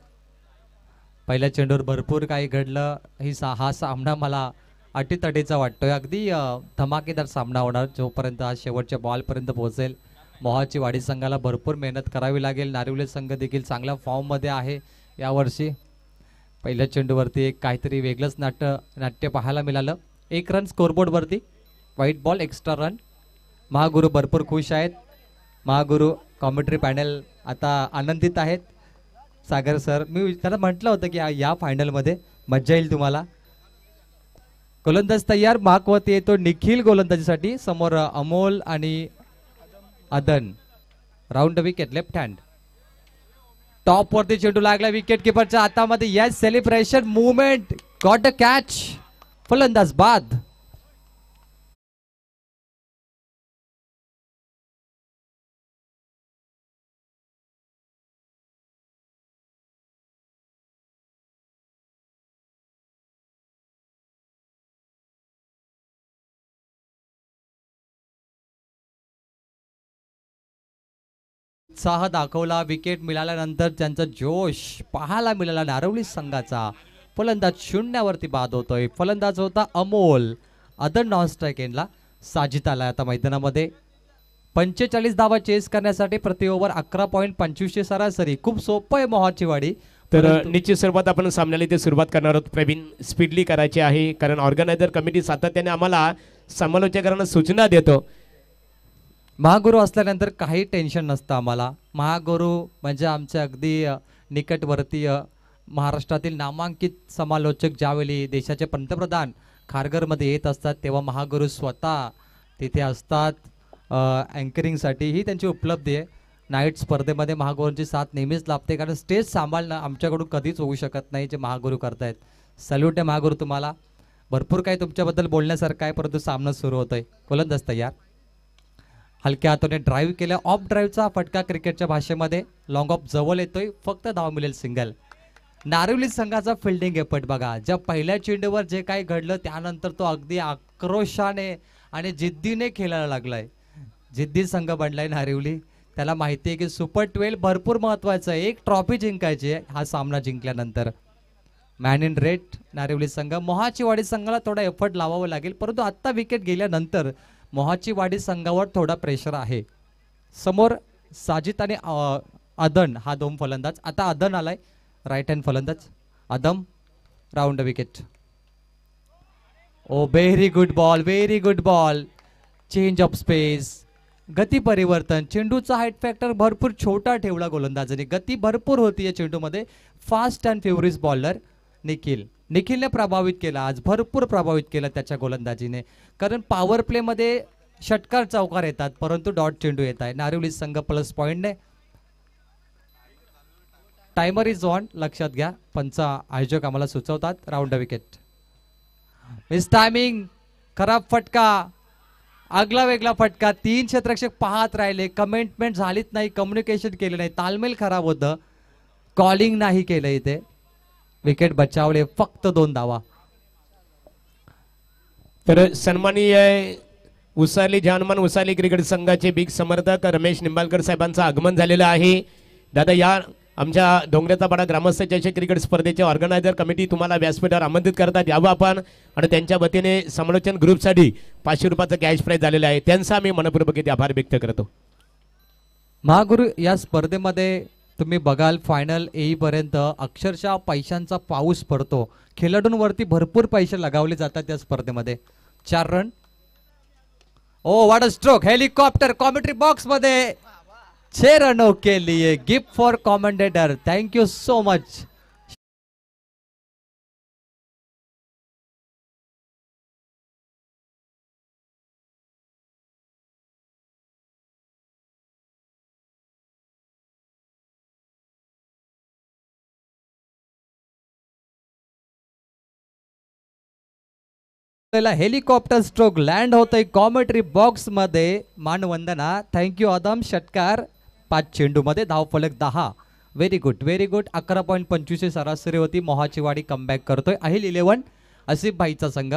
पहिल्या चेंडूवर भरपूर काही घडलं. हा सामना मला अटीतटीचा वाटतोय. अगदी धमाकेदार सामना होणार जोपर्यंत हा शेवटच्या बॉलपर्यंत पोहोचेल. मोहाची वाडी संघाला भरपूर मेहनत करावी लागेल. नारिवली संघ देखील चांगल्या फॉर्ममध्ये आहे यावर्षी. पहिल्या चेंडूवरती एक काहीतरी वेगळंच नाट्य पाहायला मिळालं. 1 रन स्कोरबोर्डवरती, white ball, extra run. Mahaguru भरपूर खुश आहेत. महागुरु कॉमेंट्री पॅनल आता आनंदित आहेत. सागर सर, मी त्याला म्हटलं होतं की या फायनलमध्ये मज्जा येईल तुम्हाला. गोलंदाज तयार, महाकवती येतो निखिल गोलंदाजीसाठी. समोर अमोल आणि अदन. Round wicket left hand. Top वरती चेंडू लागला विकेट किपरच्या हातामध्ये. Yes, celebration movement, got a catch. फलंदाज बाद. उत्साह दाखवला. विकेट मिळाल्यानंतर त्यांचा जोश पाहायला मिळाला नारवली संघाचा. फलंदाज शून्यावरती बाद होतोय. फलंदाज होता अमोल. अदर नॉन स्ट्राईक एंडला साजिद आलाय आता मैदानामध्ये. 45 धावा चेस करण्यासाठी प्रति ओव्हर 11.25 सरासरी. खूप सोपं आहे मोहाची वाडी. तर निश्चित स्वरूपात आपण सामन्याला इथे सुरुवात करणार आहोत. प्रवीण, स्पीडली करायची आहे कारण ऑर्गनायझर कमिटी सातत्याने आम्हाला समालोचकांना सूचना देतो. महागुरु असल्यानंतर काही टेन्शन नसतं आम्हाला. महागुरु म्हणजे आमचे अगदी निकटवर्तीय महाराष्ट्रातील नामांकित समालोचक. ज्यावेळी देशाचे पंतप्रधान खारघरमध्ये येत असतात तेव्हा महागुरु स्वतः तिथे असतात. अँकरिंगसाठी ही त्यांची उपलब्धी आहे. नाईट स्पर्धेमध्ये महागुरूंची साथ नेहमीच लाभते कारण स्टेज सांभाळणं आमच्याकडून कधीच होऊ शकत नाही जे महागुरु करतायत. सल्यूट आहे महागुरु तुम्हाला. भरपूर काही तुमच्याबद्दल बोलण्यासारखं आहे परंतु सामना सुरू होतोय. गोलंदाज तयार. हलक्या हाताने ड्राईव्ह केलं. ऑफ ड्राईव्हचा फटका क्रिकेटच्या भाषेमध्ये. लॉंग ऑफ जवळ येतोय. फक्त धाव मिळेल सिंगल. नारिवली संघाचा फिल्डिंग एफर्ट बघा. ज्या पहिल्या चेंडूवर जे काही घडलं त्यानंतर तो अगदी आक्रोशाने आणि जिद्दीने खेळायला लागलाय. जिद्दी संघ बनलाय नारिवली. त्याला माहिती आहे की सुपर 12 भरपूर महत्वाचं आहे. एक ट्रॉफी जिंकायची आहे हा सामना जिंकल्यानंतर. मॅन इन रेड नारिवली संघ. मोहाची वाडी संघाला थोडा एफर्ट लावावा लागेल परंतु आत्ता विकेट गेल्यानंतर मोहाची वाडी संघावर थोडा प्रेशर आहे. समोर साजिद आणि अदन हा 2 फलंदाज. आता अदन आलाय राईट हँड फलंदाज. अदम round wicket. Oh very good ball, very good ball. Change of pace, गती परिवर्तन. चेंडूचा हाईट फॅक्टर भरपूर छोटा ठेवला गोलंदाजाने. गती भरपूर होती या चेंडूमध्ये. फास्ट अँड फेवरिस बॉलर निखिलने प्रभावित केला आज. भरपूर प्रभावित केला त्याच्या गोलंदाजीने कारण पॉवर प्लेमध्ये षटकार चौकार येतात परंतु डॉट चेंडू येत आहे. नारिवली संघ प्लस पॉइंटने. टायमर इज ऑन, लक्षात घ्या. पंच आयोजक आम्हाला सुचवतात राऊंड विकेट. मिस टायमिंग, खराब फटका, आगला वेगळा फटका. 3 क्षेत्ररक्षक पाहत राहिले, कमेंटमेंट झालीच नाही, कम्युनिकेशन केलं नाही, तालमेल खराब होतं, कॉलिंग नाही केलं. इथे विकेट बचावले, फक्त 2 धावा. तर सन्माननीय उसाली जानमान उसाली क्रिकेट संघाचे बिग समर्थक रमेश निंबाळकर साहेबांचं आगमन झालेलं आहे. दादा या आमच्या डोंगरेचा पाडा ग्रामस्थ चषक क्रिकेट स्पर्धेचे ऑर्गनायझर कमिटी तुम्हाला व्यासपीठावर आमंत्रित करतात, यावं आपण. आणि त्यांच्या वतीने समालोचन ग्रुपसाठी 500 रुपयाचं कॅश प्राइज झालेलं आहे, त्यांचा मी मनपूर्वक आभार व्यक्त करतो. महागुरु या स्पर्धेमध्ये तुम्ही बघाल फायनल येईपर्यंत अक्षरशः पैशांचा पाऊस पडतो. खेळाडूंवरती भरपूर पैसे लगावले जातात या स्पर्धेमध्ये. 4 run. Oh what a stroke. Helicopter commentary box मध्ये 6 रनों के लिए gift for commentator. Thank you so much. Helicopter stroke land होतंय कॉमेंट्री बॉक्स मध्ये. मानवंदना. थँक्यू आदम. षटकार 5 चेंडू मध्ये, धावफलक 10. Very good very good. 11.25 सरासरी होती. मोहाची वाडी कमबॅक करतोय. अहिल 11 आसिफ भाईचा संघ.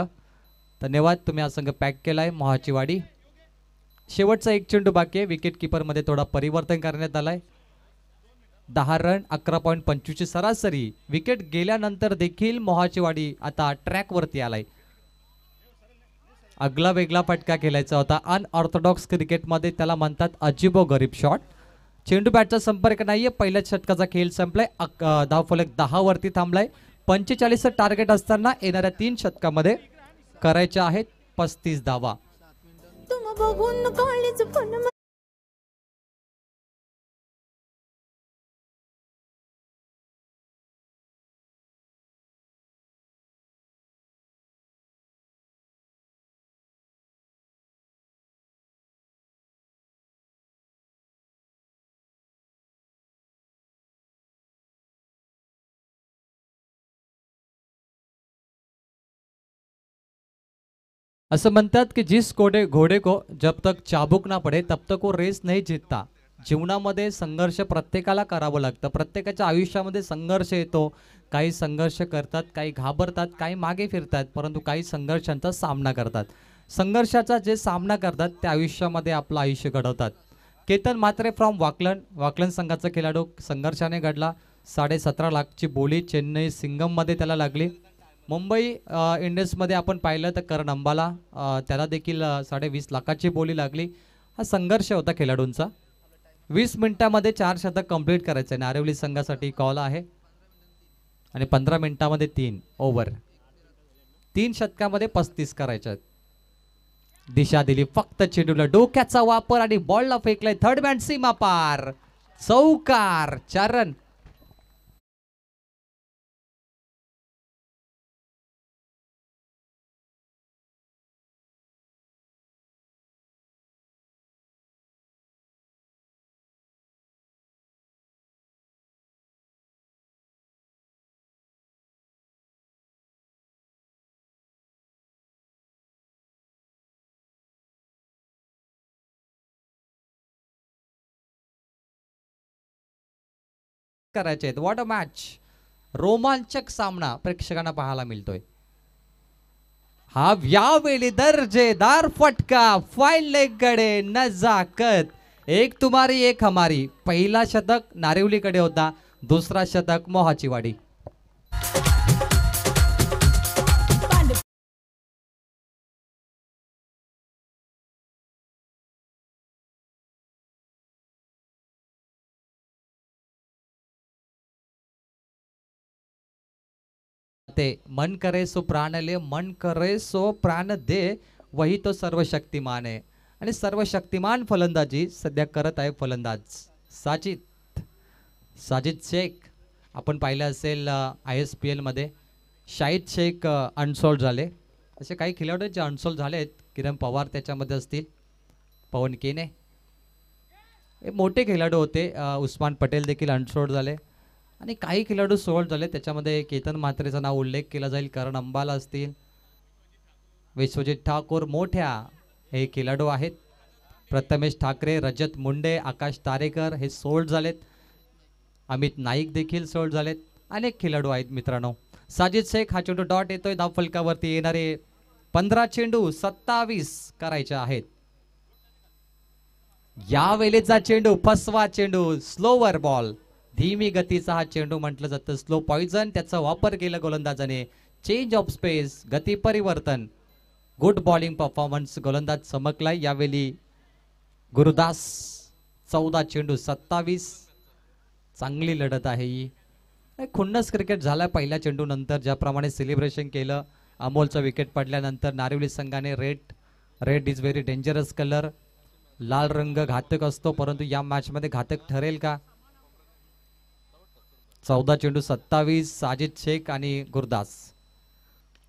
धन्यवाद, तुम्ही हा संघ पॅक केलाय. मोहाची वाडी शेवटचा 1 चेंडू बाकी आहे. विकेट किपर मध्ये थोडा परिवर्तन करण्यात आलाय. 10 रन 11.25 सरासरी. विकेट गेल्यानंतर देखील मोहाची वाडी आता ट्रॅक वरती आलाय. अगला वेगळा फटका खेळायचा होता. अनऑर्थोडॉक्स क्रिकेटमध्ये त्याला म्हणतात अजिबो गरीब शॉट. चेंडू बॅटचा संपर्क नाहीये. पहिल्या षटकाचा खेळ संपलाय. धावफलक 10 वरती थांबलाय. 45 टार्गेट असताना येणाऱ्या 3 षटकामध्ये करायच्या आहेत 35 धावा. असं म्हणतात की जिस घोडे को जब तक चाबुक ना पडे तब तक वो रेस नहीं जीतता. जीवनामध्ये संघर्ष प्रत्येकाला करावं लागतं. प्रत्येकाच्या आयुष्यामध्ये संघर्ष येतो. काही संघर्ष करतात, काही घाबरतात, काही मागे फिरतात, परंतु काही संघर्षांचा सामना करतात. संघर्षाचा जे सामना करतात त्या आयुष्यामध्ये आपलं आयुष्य घडवतात. केतन म्हात्रे फ्रॉम वाकलन संघाचा खेळाडू संघर्षाने घडला. 17.5 लाखची बोली चेन्नई सिंगम मध्ये त्याला लागली. मुंबई इंडियन्समध्ये आपण पाहिलं तर करण अंबाला त्याला देखील 20.5 लाखाची बोली लागली. हा संघर्ष होता खेळाडूंचा. 20 मिनिटांमध्ये 4 शतक कंप्लीट करायचं आहे. नारिवली संघासाठी कॉल आहे आणि 15 मिनिटांमध्ये 3 ओव्हर. 3 षटकामध्ये 35 करायच्या आहेत. दिशा दिली फक्त चेंडूला. डोक्याचा वापर आणि बॉलला फेकलाय. थर्ड मॅन सीमा पार. चौकार. 4 रन. करायचे आहेत. What a match. रोमांचक सामना प्रेक्षकांना पाहायला मिळतोय. हा यावेळी दर्जेदार फटका. फाईन लेग कडे नजाकत. एक तुम्हारी एक हमारी. पहिला शतक नारिवलीकडे होता. दुसरा शतक मोहाची वाडी. मन करे सो प्राण ले, मन करे सो प्राण दे, वही तो सर्वशक्तिमान आहे. आणि सर्वशक्तिमान फलंदाजी सध्या करत आहे फलंदाज साजिद शेख. आपण पाहिलं असेल ISPL मध्ये. शाहिद शेख अनसोल्ड झाले. असे काही खेळाडू जे अनसोल्ड झालेत. किरण पवार त्याच्यामध्ये असतील. पवन केने हे मोठे खेळाडू होते. उस्मान पटेल देखील अनसोल्ड झाले आणि काही खेळाडू सोल्ड झाले. त्याच्यामध्ये केतन म्हात्रेचा नाव उल्लेख केला जाईल. करण अंबाला असतील, विश्वजित ठाकूर मोठ्या हे खेळाडू आहेत. प्रथमेश ठाकरे, रजत मुंडे, आकाश तारेकर हे सोल्ड झालेत. अमित नाईक देखील सोल्ड झालेत. अनेक खेळाडू आहेत मित्रांनो. साजिद शेख हा चेंडू डॉट येतोय. धाव फलकावरती येणारे 15 चेंडू 27 करायचे आहेत. या वेळेचा चेंडू फसवा चेंडू, स्लोवर बॉल, धीमी गतीचा हा चेंडू म्हटलं जातं. स्लो पॉइझन त्याचा वापर केला गोलंदाजाने. चेंज ऑफ स्पेस, गती परिवर्तन, गुड बॉलिंग परफॉर्मन्स, गोलंदाज चमकलाय यावेळी गुरुदास. 14 चेंडू 27. चांगली लढत आहे ही. खुन्नस क्रिकेट झाला पहिल्या चेंडू नंतर. ज्याप्रमाणे सेलिब्रेशन केलं अमोलचा विकेट पडल्यानंतर नारिवली संघाने. Red is very dangerous colour. लाल रंग घातक असतो, परंतु या मॅच मध्ये घातक ठरेल का? 14 चेंडू 27. साजिद शेख आणि गुरदास.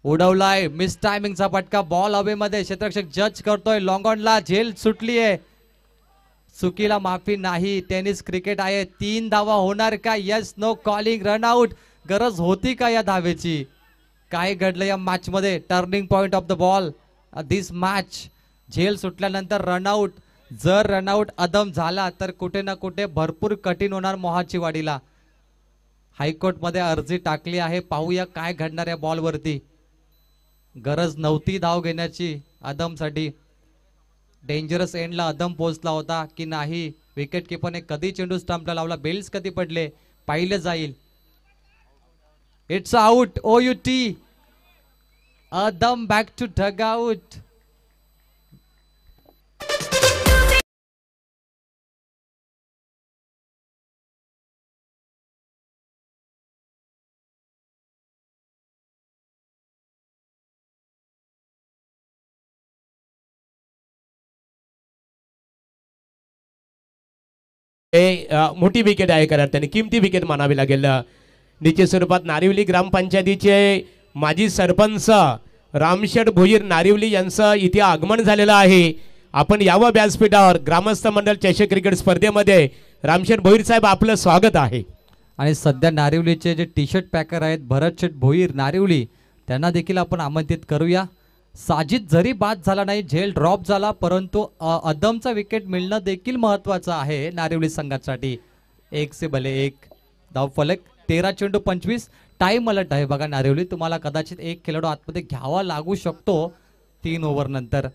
उडवलाय, मिस टायमिंगचा फटका, बॉल हवेमध्ये. क्षेत्ररक्षक जज करतोय. लॉंग ऑनला झेल सुटली आहे. चुकीला माफी नाही. टेनिस क्रिकेट आहे. 3 धावा होणार का? Yes no calling, run out. गरज होती का या धावेची? काय घडलं या मॅच मध्ये? Turning point of the ball this match. झेल सुटल्यानंतर रनआउट. जर रनआउट अदम झाला तर कुठे ना कुठे भरपूर कठीण होणार मोहाची वाडीला. हायकोर्ट मध्ये अर्जी टाकली आहे. पाहूया काय घडणार या बॉल वरती. गरज नव्हती धाव घेण्याची अदमसाठी. डेंजरस एंडला अदम पोहोचला होता की नाही? विकेट किपरने कधी चेंडू स्टंपला लावला, बेल्स कधी पडले पाहिलं जाईल. It's out. OUT. Adam back to dugout. मोठी विकेट आहे कारण त्यांनी किमती विकेट मानावी लागेल. निश्चित स्वरूपात नारिवली ग्रामपंचायतीचे माजी सरपंच रामशेठ भोईर नारिवली यांचं इथे आगमन झालेलं आहे. आपण यावं व्यासपीठावर. ग्रामस्थ मंडळ चषक क्रिकेट स्पर्धेमध्ये रामशेठ भोईर साहेब आपलं स्वागत आहे. आणि सध्या नारिवलीचे जे टी शर्ट पॅकर आहेत भरत शेठ भोईर नारिवली, त्यांना देखील आपण आमंत्रित करूया. साजिद जरी बाद झाला नाही, झेल ड्रॉप झाला, परंतु अदमचा विकेट मिळणं देखील महत्वाचं आहे नारिवली संघासाठी. 1 से भले 1 धाव फलक. 13 चेंडू 25. टाइम अलर्ट आहे बघा नारिवली. तुम्हाला कदाचित एक खेळाडू आतमध्ये घ्यावा लागू शकतो 3 ओव्हर नंतर.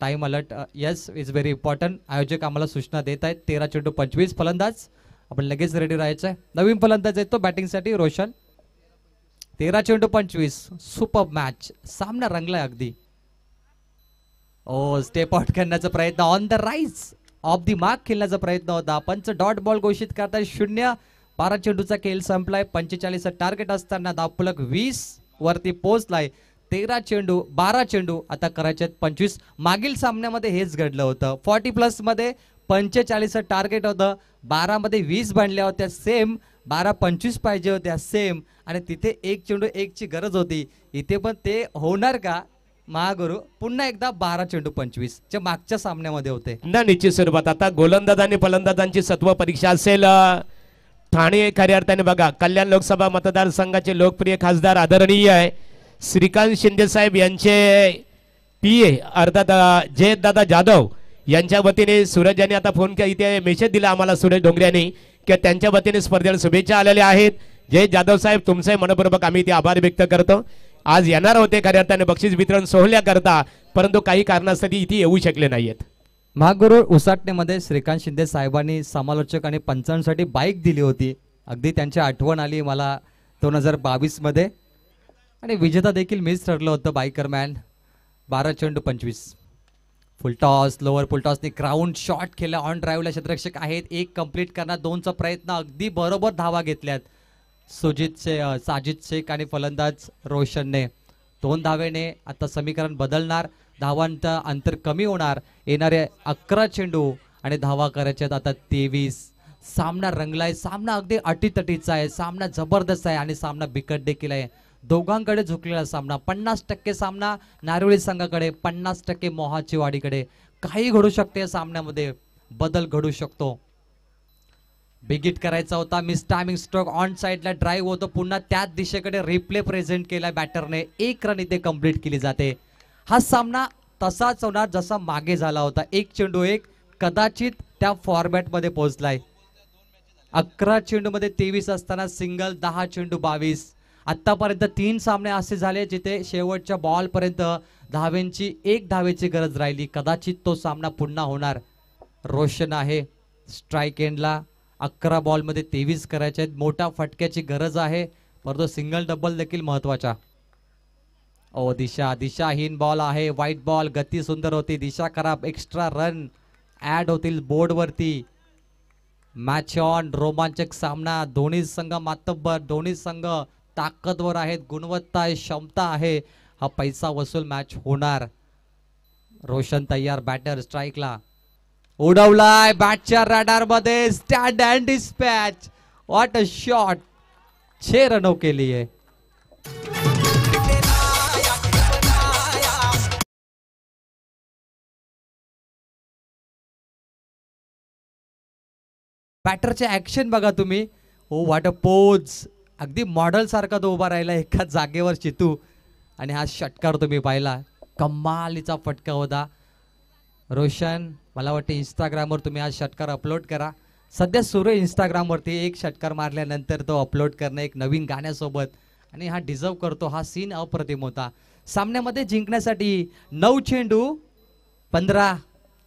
Time alert yes is very important. आयोजक आम्हाला सूचना देत आहेत. 13 चेंडू 25. फलंदाज आपण लगेच रेडी राहायचं आहे. नवीन फलंदाज येतो बॅटिंगसाठी रोशन. 13 चेंडू 25. Super match. सामना रंगलाय अगदी. ओ स्टेप आउट करण्याचा प्रयत्न. On the rise of the mark खेळण्याचा प्रयत्न होता. पंच डॉट बॉल घोषित करतात. 0. 12 चेंडूचा खेळ संपलाय. 45 टार्गेट असताना धावफलक 20 वरती पोहोचलाय. 13 चेंडू 12 चेंडू आता करायचे 25. मागील सामन्यामध्ये हेच घडलं होतं. 40+ मध्ये 45 टार्गेट होतं. 12 मध्ये 20 बनल्या होत्या सेम. 12-25 पाहिजे होत्या सेम. आणि तिथे 1 चेंडू 1 ची गरज होती. इथे पण ते होणार का महागुरु? पुन्हा एकदा 12 चेंडू 25 च्या मागच्या सामन्यामध्ये होते ना. निश्चित स्वरूपात आता गोलंदाज आणि फलंदाजांची सत्व परीक्षा असेल. ठाणे खऱ्या अर्थाने बघा कल्याण लोकसभा मतदारसंघाचे लोकप्रिय खासदार आदरणीय आहे श्रीकांत शिंदे साहेब यांचे PA अर्थात जयदादा जाधव यांच्या वतीने सूरज यांनी आता फोन केला, इथे मेसेज दिला आम्हाला सुरेश डोंगरे यांनी की त्यांच्या वतीने स्पर्धेला शुभेच्छा आलेल्या आहेत. जय जाधव साहेब तुमचे मनपूर्वक आम्ही इथे आभार व्यक्त करतो. आज येणार होते खऱ्या अर्थाने बक्षीस वितरण सोहळ्याकरता, परंतु काही कारणासाठी इथे येऊ शकले नाहीत. महागुरु उसाटणेमध्ये श्रीकांत शिंदे साहेबांनी समालोचक आणि पंचांसाठी बाईक दिली होती. अगदी त्यांची आठवण आली मला 2022 मध्ये. आणि विजेता देखील मीच ठरलं होतं बाईकर मॅन. 12 चेंडू 25. फुलटॉस लोअर फुलटॉसने ग्राउंड शॉट केला. ऑन ड्राईव्हला क्षेत्ररक्षक आहेत. 1 कंप्लीट करणार. 2चा प्रयत्न अगदी बरोबर धावा घेतल्यात साजिद शेख आणि फलंदाज रोशनने. 2 धावेने आता समीकरण बदलणार. धावांचं अंतर कमी होणार. येणारे 11 चेंडू आणि धावा करायच्यात आता 23. सामना रंगलाय. सामना अगदी अटीतटीचा आहे. सामना जबरदस्त आहे आणि सामना बिकट देखील आहे. दोघांकडे झुकलेला सामना. 50% सामना नारिवली संघाकडे, 50% मोहाची वाडीकडे. काही घडू शकते या सामन्यामध्ये, बदल घडू शकतो. बिगिट करायचा होता, मिस टायमिंग स्ट्रोक, ऑन साइडला ड्राईव्ह होतो, पुन्हा त्याच दिशेकडे रिप्ले प्रेझेंट केला बॅटरने, 1 रन इथे कंप्लीट केली जाते. हा सामना तसाच होणार जसा मागे झाला होता, 1 चेंडू 1, कदाचित त्या फॉर्मॅट मध्ये पोहोचलाय. 11 चेंडू मध्ये 23 असताना सिंगल, 10 चेंडू 22. आतापर्यंत 3 सामने असे झाले जिथे शेवटच्या बॉल पर्यंत धावेंची 1 धावेची गरज राहिली. कदाचित तो सामना पुन्हा होणार. रोशन आहे स्ट्राईक एंडला, 11 बॉल मध्ये 23 करायचे आहेत, मोठा फटक्याची गरज आहे, परंतु सिंगल डबल देखील महत्वाचा. ओ दिशाहीन बॉल आहे, व्हाईट बॉल, गती सुंदर होती, दिशा खराब, एक्स्ट्रा रन ऍड होतील बोर्ड वरती. मॅच ऑन, रोमांचक सामना, दोन्ही संघ मातब्बर, दोन्ही संघ ताकदवर आहेत, गुणवत्ता आहे, क्षमता आहे, हा पैसा वसूल मॅच होणार. रोशन तयार, बॅटर स्ट्राईकला, उडवलाय बॅटच्या रडार मध्ये, stand and dispatch, what a shot, 6 रनों के लिए. बॅटरचे ऍक्शन बघा तुम्ही, ओ व्हॉट अ पोज, अगदी मॉडेल सारखा तो उभा राहिला एका जागेवर चितू, आणि हा षटकार तुम्ही पाहिला, कमालीचा फटका होता. रोशन, मला वाटतं इंस्टाग्रामवर तुम्ही आज षटकार अपलोड करा, सध्या सुरू आहे इंस्टाग्रामवरती, 1 षटकार मारल्यानंतर तो अपलोड करणं एक नवीन गाण्यासोबत, आणि हा डिझर्व करतो. हा सीन अप्रतिम होता. सामन्यामध्ये जिंकण्यासाठी 9 चेंडू 15,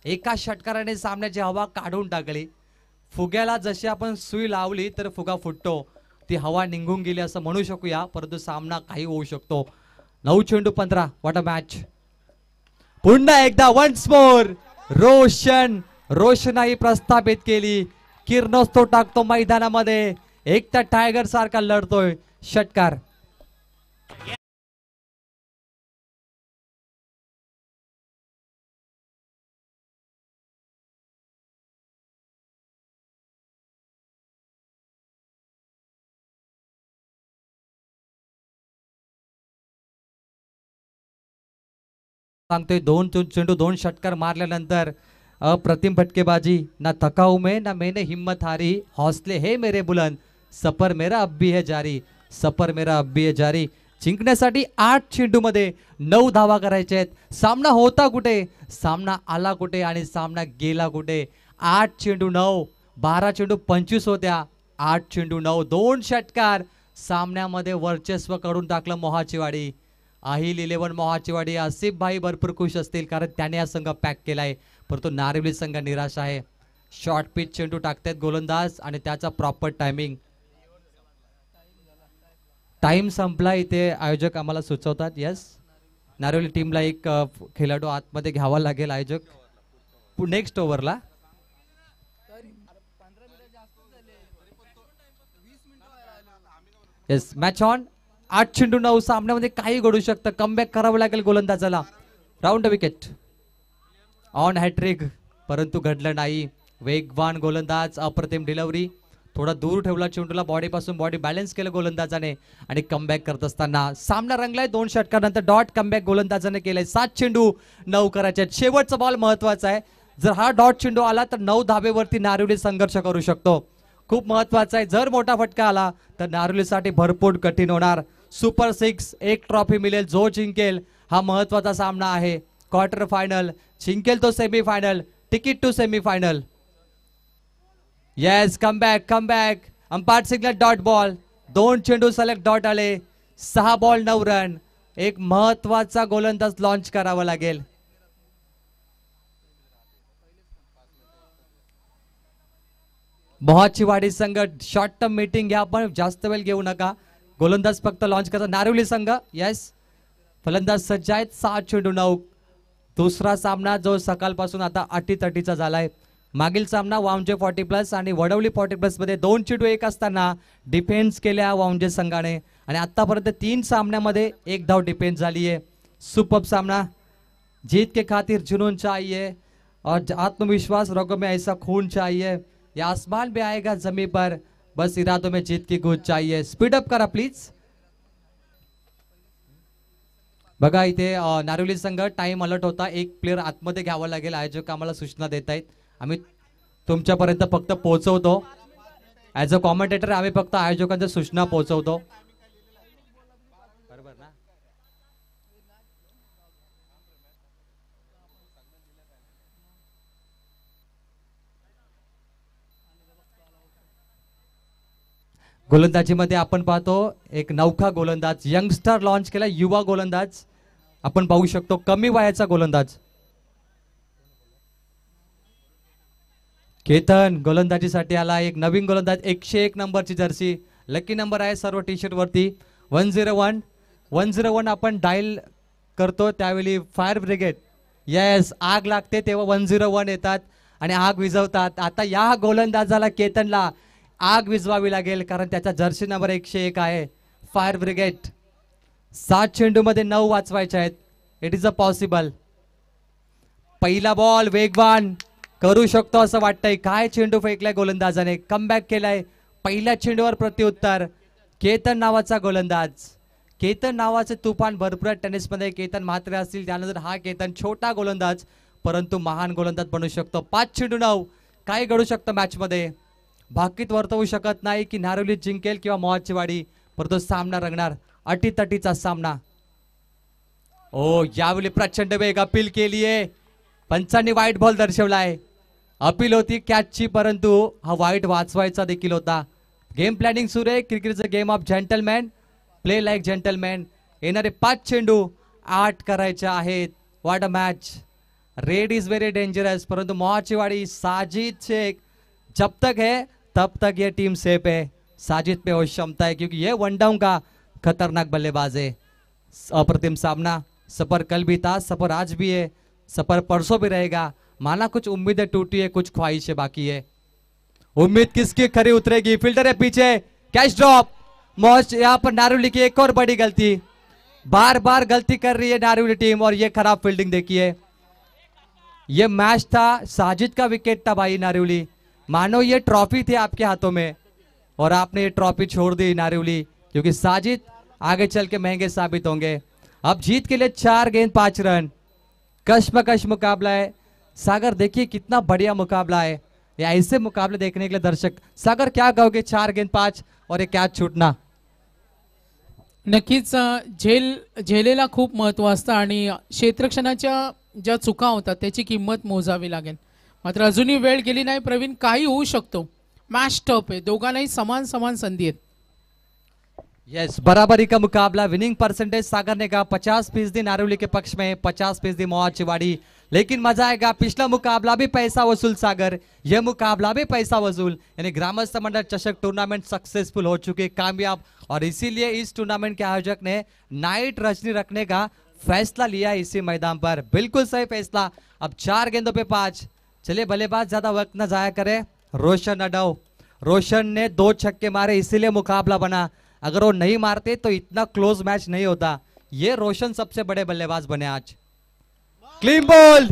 एका षटकाराने सामन्याची हवा काढून टाकली. फुग्याला जशी आपण सुई लावली तर फुगा फुटतो, ती हवा निघून गेली असं म्हणू शकूया, परंतु सामना काही होऊ शकतो. 9 चेंडू 15, व्हॉट अ मॅच. पुन्हा एकदा वन्स मोर रोशनही प्रस्थापित केली, किरणोत्सव टाकतो मैदानामध्ये, एक तर टायगर सारखा लढतोय. षटकार सांगतोय, 2 चेंडू 2 षटकार मारल्यानंतर अप्रतिम फटकेबाजी, ना थकाऊ में ना मैंने हिम्मत हारी, हौसले हे मेरे बुलंद, सफर मेरा अब भी है जारी, सफर मेरा अब भी है जारी. जिंकण्यासाठी 8 चेंडू मध्ये 9 धावा करायच्या आहेत. सामना होता कुठे, सामना आला कुठे आणि सामना गेला कुठे. 8 चेंडू 9, 12 चेंडू 25 होत्या, 8 चेंडू 9, 2 षटकार, सामन्यामध्ये वर्चस्व करून टाकलं मोहाचीवाडी. अहिल 11 मोहाचीवाडी, आसिफ भाई भरपूर खुश असतील कारण त्याने हा संघ पॅक केलाय, परंतु नारिवली संघ निराश आहे. शॉर्ट पिच चेंडू टाकतात गोलंदाज आणि त्याचा प्रॉपर टायमिंग. टाइम संपला इथे आयोजक आम्हाला सुचवतात. यस, नारिवली टीमला एक खेळाडू आतमध्ये घ्यावा लागेल आयोजक नेक्स्ट ओव्हरला. येस, मॅच ऑन, 8 चेंडू 9, सामन्यामध्ये काही घडू शकतं, कमबॅक करावं लागेल गोलंदाजाला. राऊंड विकेट, ऑन हॅट्रिक, परंतु घडलं नाही. वेगवान गोलंदाज, अप्रतिम डिलिव्हरी, थोडा दूर ठेवला चेंडूला बॉडीपासून, बॉडी बॅलन्स केलं गोलंदाजाने आणि कमबॅक करत असताना सामना रंगलाय. 2 षटकानंतर डॉट कमबॅक गोलंदाजाने केलंय. 7 चेंडू 9 करायचे. शेवटचा बॉल महत्वाचा आहे, जर हा डॉट चेंडू आला तर 9 धावेवरती नारिवली संघर्ष करू शकतो. खूप महत्वाचा आहे, जर मोठा फटका आला तर नारिवलीसाठी भरपूर कठीण होणार. सुपर 6, एक ट्रॉफी मिळेल जो जिंकेल. हा महत्वाचा सामना आहे. क्वार्टर फायनल जिंकेल तो semi final, ticket to semi final. Yes, comeback, umpire signal dot ball. 2 चेंडू सलग डॉट आले, 6 बॉल 9 रन. एक महत्वाचा गोलंदाज लॉन्च करावा लागेल. मोहाचीवाडी संघ शॉर्ट टर्म मीटिंग घ्या, पण जास्त वेळ घेऊ नका. गोलंदाज फक्त लॉन्च करा. नारिवली संघ, येस, फलंदाज सज्ज आहेत. 7 चेंडू 9. दुसरा सामना जो सकाळपासून आता अटीतटीचा झालाय. मागील सामना वामजे 40+ आणि वडवली 40+ मध्ये 2 चेंडू 1 असताना डिफेन्स केल्या वामजे संघाने आणि आतापर्यंत 3 सामन्यामध्ये 1 धाव डिफेन्स झाली आहे. सुपर सामना, जीत के खातिर जुनून चाहिए और आत्मविश्वास रगों में ऐसा खून चाहिए, ये आसमान भी आएगा जमीन पर, बस इरादों में जीत की गूंज चाहिए. स्पीड अप करा प्लीज. बघा इथे नारिवली संघ टाइम अलर्ट होता, एक प्लेअर आतमध्ये घ्यावा लागेल, आयोजक आम्हाला सूचना देत आहेत, आम्ही तुमच्यापर्यंत फक्त पोहोचवतो. ॲज अ कॉमेंटेटर आम्ही फक्त आयोजकांच्या सूचना पोहोचवतो. बरोबर ना. गोलंदाजीमध्ये आपण पाहतो एक नौका गोलंदाज, यंगस्टर लॉन्च केला, युवा गोलंदाज आपण पाहू शकतो, कमी वयाचा गोलंदाज केतन गोलंदाजीसाठी आला. एक नवीन गोलंदाज, 101 नंबरची जर्सी, लकी नंबर आहे सर्व टी शर्ट वरती 101. 101 आपण डायल करतो त्यावेळी फायर ब्रिगेड, येस, आग लागते तेव्हा 101 येतात आणि आग विझवतात. आता या गोलंदाजाला केतनला आग विझवावी लागेल कारण त्याचा जर्सी नंबर 101 आहे. फायर ब्रिगेड 7 चेंडूमध्ये 9 वाचवायचे आहेत. It is a possible. पहिला बॉल वेगवान करू शकतो असं वाटतंय. काय चेंडू फेकलाय गोलंदाजाने, कमबॅक केलाय. पहिल्या चेंडूवर प्रत्युत्तर. केतन नावाचा गोलंदाज, केतन नावाचे तुफान भरपूर टेनिसमध्ये. केतन म्हात्रे असतील, त्यानंतर हा केतन छोटा गोलंदाज परंतु महान गोलंदाज बनू शकतो. 5 चेंडू 9, काय घडू शकतं मॅच मध्ये. भाकीत वर्तवू शकत नाही की नारिवली जिंकेल किंवा मोहाची वाडी, परंतु सामना रंगणार अटीतटीचा सामना. ओ यावेळी प्रचंड वेग अपील केली आहे, पंचांनी वाईट बॉल दर्शवलाय. अपील होती कॅचची परंतु हा वाईट वाचवायचा देखील होता. गेम प्लॅनिंग सुरू आहे. क्रिकेटचं game of gentleman, play like gentleman. येणारे 5 चेंडू 8 करायचे आहेत. What a match. Red is very dangerous, परंतु मोहाची वाडी साजिद शेख जब तक है तब तक ये टीम सेफ है. साजिद पे और क्षमता है क्योंकि ये वन डाउन का खतरनाक बल्लेबाज है. अप्रतिम सामना. सफर कल भी था, सफर आज भी है, सफर परसों भी रहेगा. माना कुछ उम्मीदें टूटी है, कुछ ख्वाहिशें बाकी है. उम्मीद किसकी खरी उतरेगी. फील्डर है पीछे, कैच ड्रॉप. मौज यहाँ पर नारिवली की एक और बड़ी गलती. बार बार गलती कर रही है नारिवली टीम और ये खराब फील्डिंग देखिए. ये मैच था, साजिद का विकेट था भाई. नारिवली मानो ये ट्रॉफी थी आपके हाथों में और आपने ये ट्रॉफी छोड़ दी नारिवली, क्योंकि साजिद आगे चल के महंगे साबित होंगे. अब जीत के लिए 4 गेंद 5 रन. कश्मकश मुकाबला है. सागर देखिए कितना बढ़िया मुकाबला है. ये ऐसे मुकाबले देखने के लिए दर्शक. सागर क्या कहोगे, 4 गेंद 5 और एक कॅच छूटना. नक्कीच झेलेला खूप महत्व असतं आणि क्षेत्ररक्षणाच्या ज्या चुका होतात त्याची किंमत मोजावी लागेल. मात्र अजूनही वेळ गेली नाही प्रवीण, काही होऊ शकतो. मॅच टफ आहे, दोघांनाही समान समान संधी आहेत. यस, बराबरी का मुकाबला. विनिंग परसेंटेज सागर ने कहा 50% नारिवली के पक्ष में, 50% मोहाची वाड़ी. लेकिन मजा आएगा. पिछला मुकाबला भी पैसा वसूल सागर, यह मुकाबला भी पैसा वसूल. यानी ग्रामस्थ मंडल चषक टूर्नामेंट सक्सेसफुल हो चुके, कामयाब. और इसीलिए इस टूर्नामेंट के आयोजक ने नाइट रजनी रखने का फैसला लिया इसी मैदान पर. बिल्कुल सही फैसला. अब 4 गेंदों पे 5. चलिए बल्लेबाज ज्यादा वक्त न जाया करे. रोशन अडव, रोशन ने 2 छक्के मारे इसीलिए मुकाबला बना. अगर वो नहीं मारते तो इतना क्लोज मैच नहीं होता. ये रोशन सबसे बड़े बल्लेबाज बने आज. Clean ball.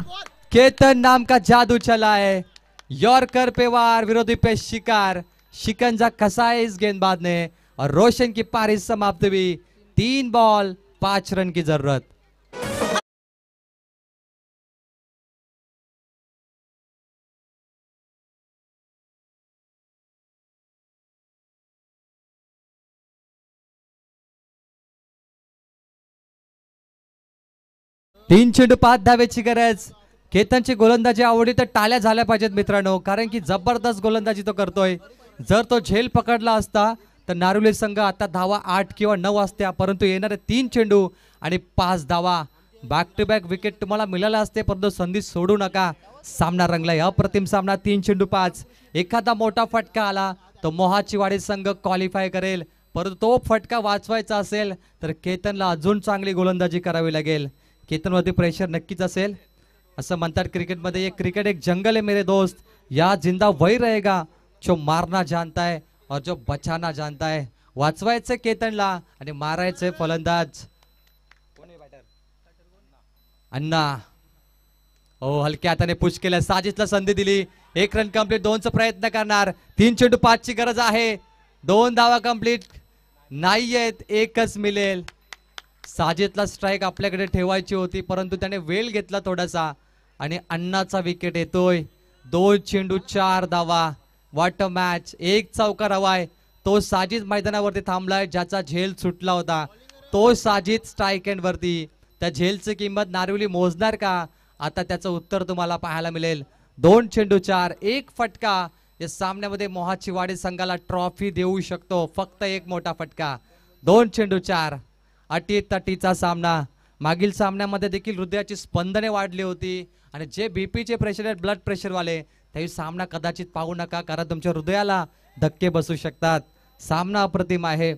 केतन नाम का जादू चला है. यॉर्कर पे वार, विरोधी पे शिकार. शिकंजा कसा है इस गेंदबाज ने और रोशन की पारी समाप्त हुई. 3 बॉल 5 रन की जरूरत. तीन चेंडू 5 धावेची गरज. केतनची गोलंदाजी आवडली तर टाळ्या झाल्या पाहिजेत मित्रांनो, कारण की जबरदस्त गोलंदाजी तो करतोय. जर तो झेल पकडला असता तर नारिवली संघ आता धावा 8 किंवा 9 असत्या, परंतु येणारे 3 चेंडू आणि 5 धावा. बॅक टू बॅक विकेट तुम्हाला मिळाला असते, परंतु संधी सोडू नका. सामना रंगलाय, अप्रतिम सामना. 3 चेंडू 5. एखादा मोठा फटका आला तो मोहाची वाडी संघ क्वालिफाय करेल, परंतु तो फटका वाचवायचा असेल तर केतनला अजून चांगली गोलंदाजी करावी लागेल. केतनवरती प्रेशर नक्कीच असेल. असं म्हणतात क्रिकेटमध्ये, ये क्रिकेट एक जंगल है मेरे दोस्त. या जिंदा वही रहेगा जो मारना जानता है और जो बचाना जानता है. वाचवायचं केतनला आणि मारायचं फलंदाज अण्णा. ओ हलक्या हाताने पुश केलं. साजिदला संधी दिली. 1 रन कंप्लीट. 2चा प्रयत्न करणार. 3 चेंडू 5 ची गरज आहे. 2 धावा कंप्लीट नाहीयेत, 1च मिळेल. साजिदला स्ट्राईक आपल्याकडे ठेवायची होती, परंतु त्याने वेळ घेतला थोडासा आणि अण्णाचा विकेट येतोय. 2 चेंडू 4 धावा. What a match. एक चौकार हवाय. तो साजिद मैदानावरती थांबलाय ज्याचा झेल सुटला होता. तो साजिद स्ट्राईक एंड वरती. त्या झेलची किंमत नारिवली मोजणार का? आता त्याचं उत्तर तुम्हाला पाहायला मिळेल. 2 चेंडू 4. एक फटका या सामन्यामध्ये मोहाची वाडी संघाला ट्रॉफी देऊ शकतो. फक्त एक मोठा फटका. 2 चेंडू 4. अटीतटीचा सामना. मागील सामन्यामध्ये देखील हृदयाची स्पंदने वाढली होती आणि जे बीपीचे प्रेशर आहेत, ब्लड प्रेशर वाले, त्याही सामना कदाचित पाहू नका, कारण तुमच्या हृदयाला धक्के बसू शकतात. सामना अप्रतिम आहे.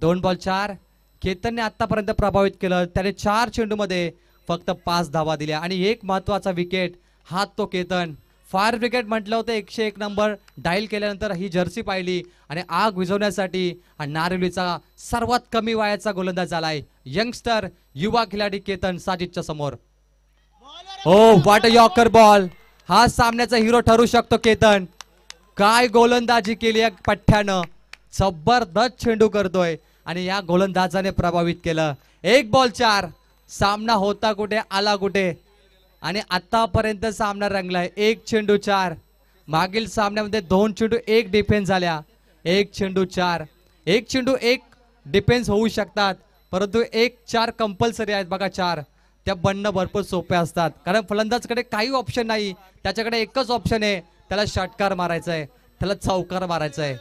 2 बॉल 4. केतनने आतापर्यंत प्रभावित केलं. त्याने 4 चेंडूमध्ये फक्त 5 धावा दिल्या आणि एक महत्वाचा विकेट. हात तो केतन. फायर ब्रिगेड म्हटलं होतं. 101 नंबर डायल केल्यानंतर ही जर्सी पाहिली आणि आग विझवण्यासाठी हा नारिवलीचा सर्वात कमी वयाचा गोलंदाज झालाय. यंगस्टर युवा खिलाडी केतन साजिदच्या समोर. ओ व्हॉट अ यॉर्कर बॉल. हा सामन्याचा हिरो ठरू शकतो केतन. काय गोलंदाजी केली या पठ्ठ्यानं. जबरदस्त चेंडू करतोय आणि या गोलंदाजाने प्रभावित केलं. 1 बॉल 4. सामना होता कुठे आला कुठे आणि आतापर्यंत सामना रंगलाय. 1 चेंडू 4. मागील सामन्यामध्ये 2 चेंडू 1 डिफेन्स झाल्या. 1 चेंडू 4. 1 चेंडू 1 डिफेन्स होऊ शकतात, परंतु 1-4 कंपल्सरी आहेत. बघा 4 त्या बनणं भरपूर सोपे असतात, कारण फलंदाजकडे काही ऑप्शन नाही. त्याच्याकडे एकच ऑप्शन आहे, त्याला षटकार मारायचा आहे, त्याला चौकार मारायचा आहे,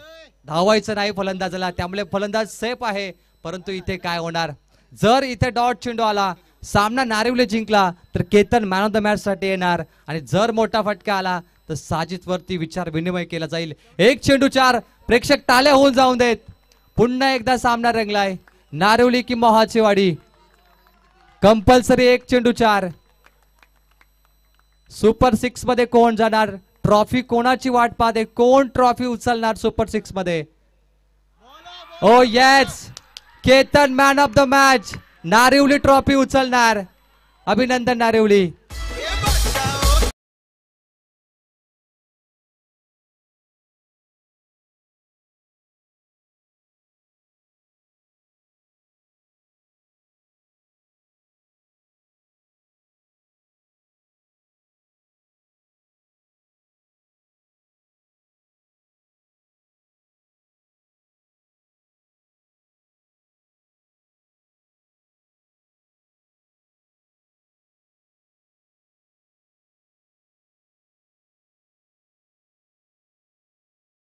धावायचं नाही फलंदाजाला. त्यामुळे फलंदाज सेफ आहे. परंतु इथे काय होणार, जर इथे डॉट चेंडू आला, सामना नारिवली जिंकला तर Ketan man of the match साठी येणार आणि जर मोठा फटका आला तर साजिद वरती विचार विनिमय केला जाईल. 1 चेंडू 4. प्रेक्षक टाळ्या होऊन जाऊन देत. पुन्हा एकदा सामना रंगलाय. नारिवली की मोहाची वाडी. कंपल्सरी 1 चेंडू 4. सुपर 6 मध्ये कोण जाणार, ट्रॉफी कोणाची वाट पाहते, कोण ट्रॉफी उचलणार सुपर 6 मध्ये. Oh yes, Ketan man of the match. Narivali trophy उचलणार. अभिनंदन नारिवली.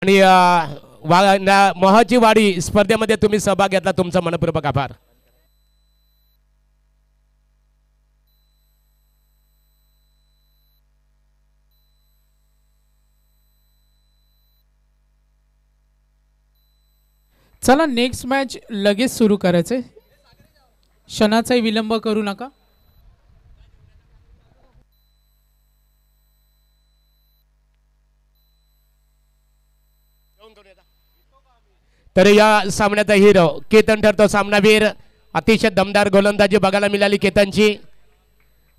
आणि मोहाची वाडी स्पर्धेमध्ये तुम्ही सहभाग घेतला, तुमचा मनपूर्वक आभार. चला नेक्स्ट मॅच लगेच सुरू करायचंय, क्षणाचाही विलंब करू नका. तर या सामन्याचा हिरो केतन ठरतो. सामनावीर. अतिशय दमदार गोलंदाजी बघायला मिळाली केतनची.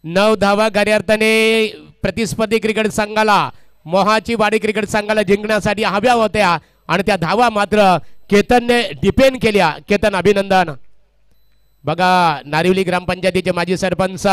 9 धावा खऱ्या अर्थाने प्रतिस्पर्धी क्रिकेट संघाला, मोहाची वाडी क्रिकेट संघाला जिंकण्यासाठी हव्या होत्या आणि त्या धावा मात्र केतनने डिपेंड केल्या. केतन अभिनंदन. बघा नारिवली ग्रामपंचायतीचे माजी सरपंच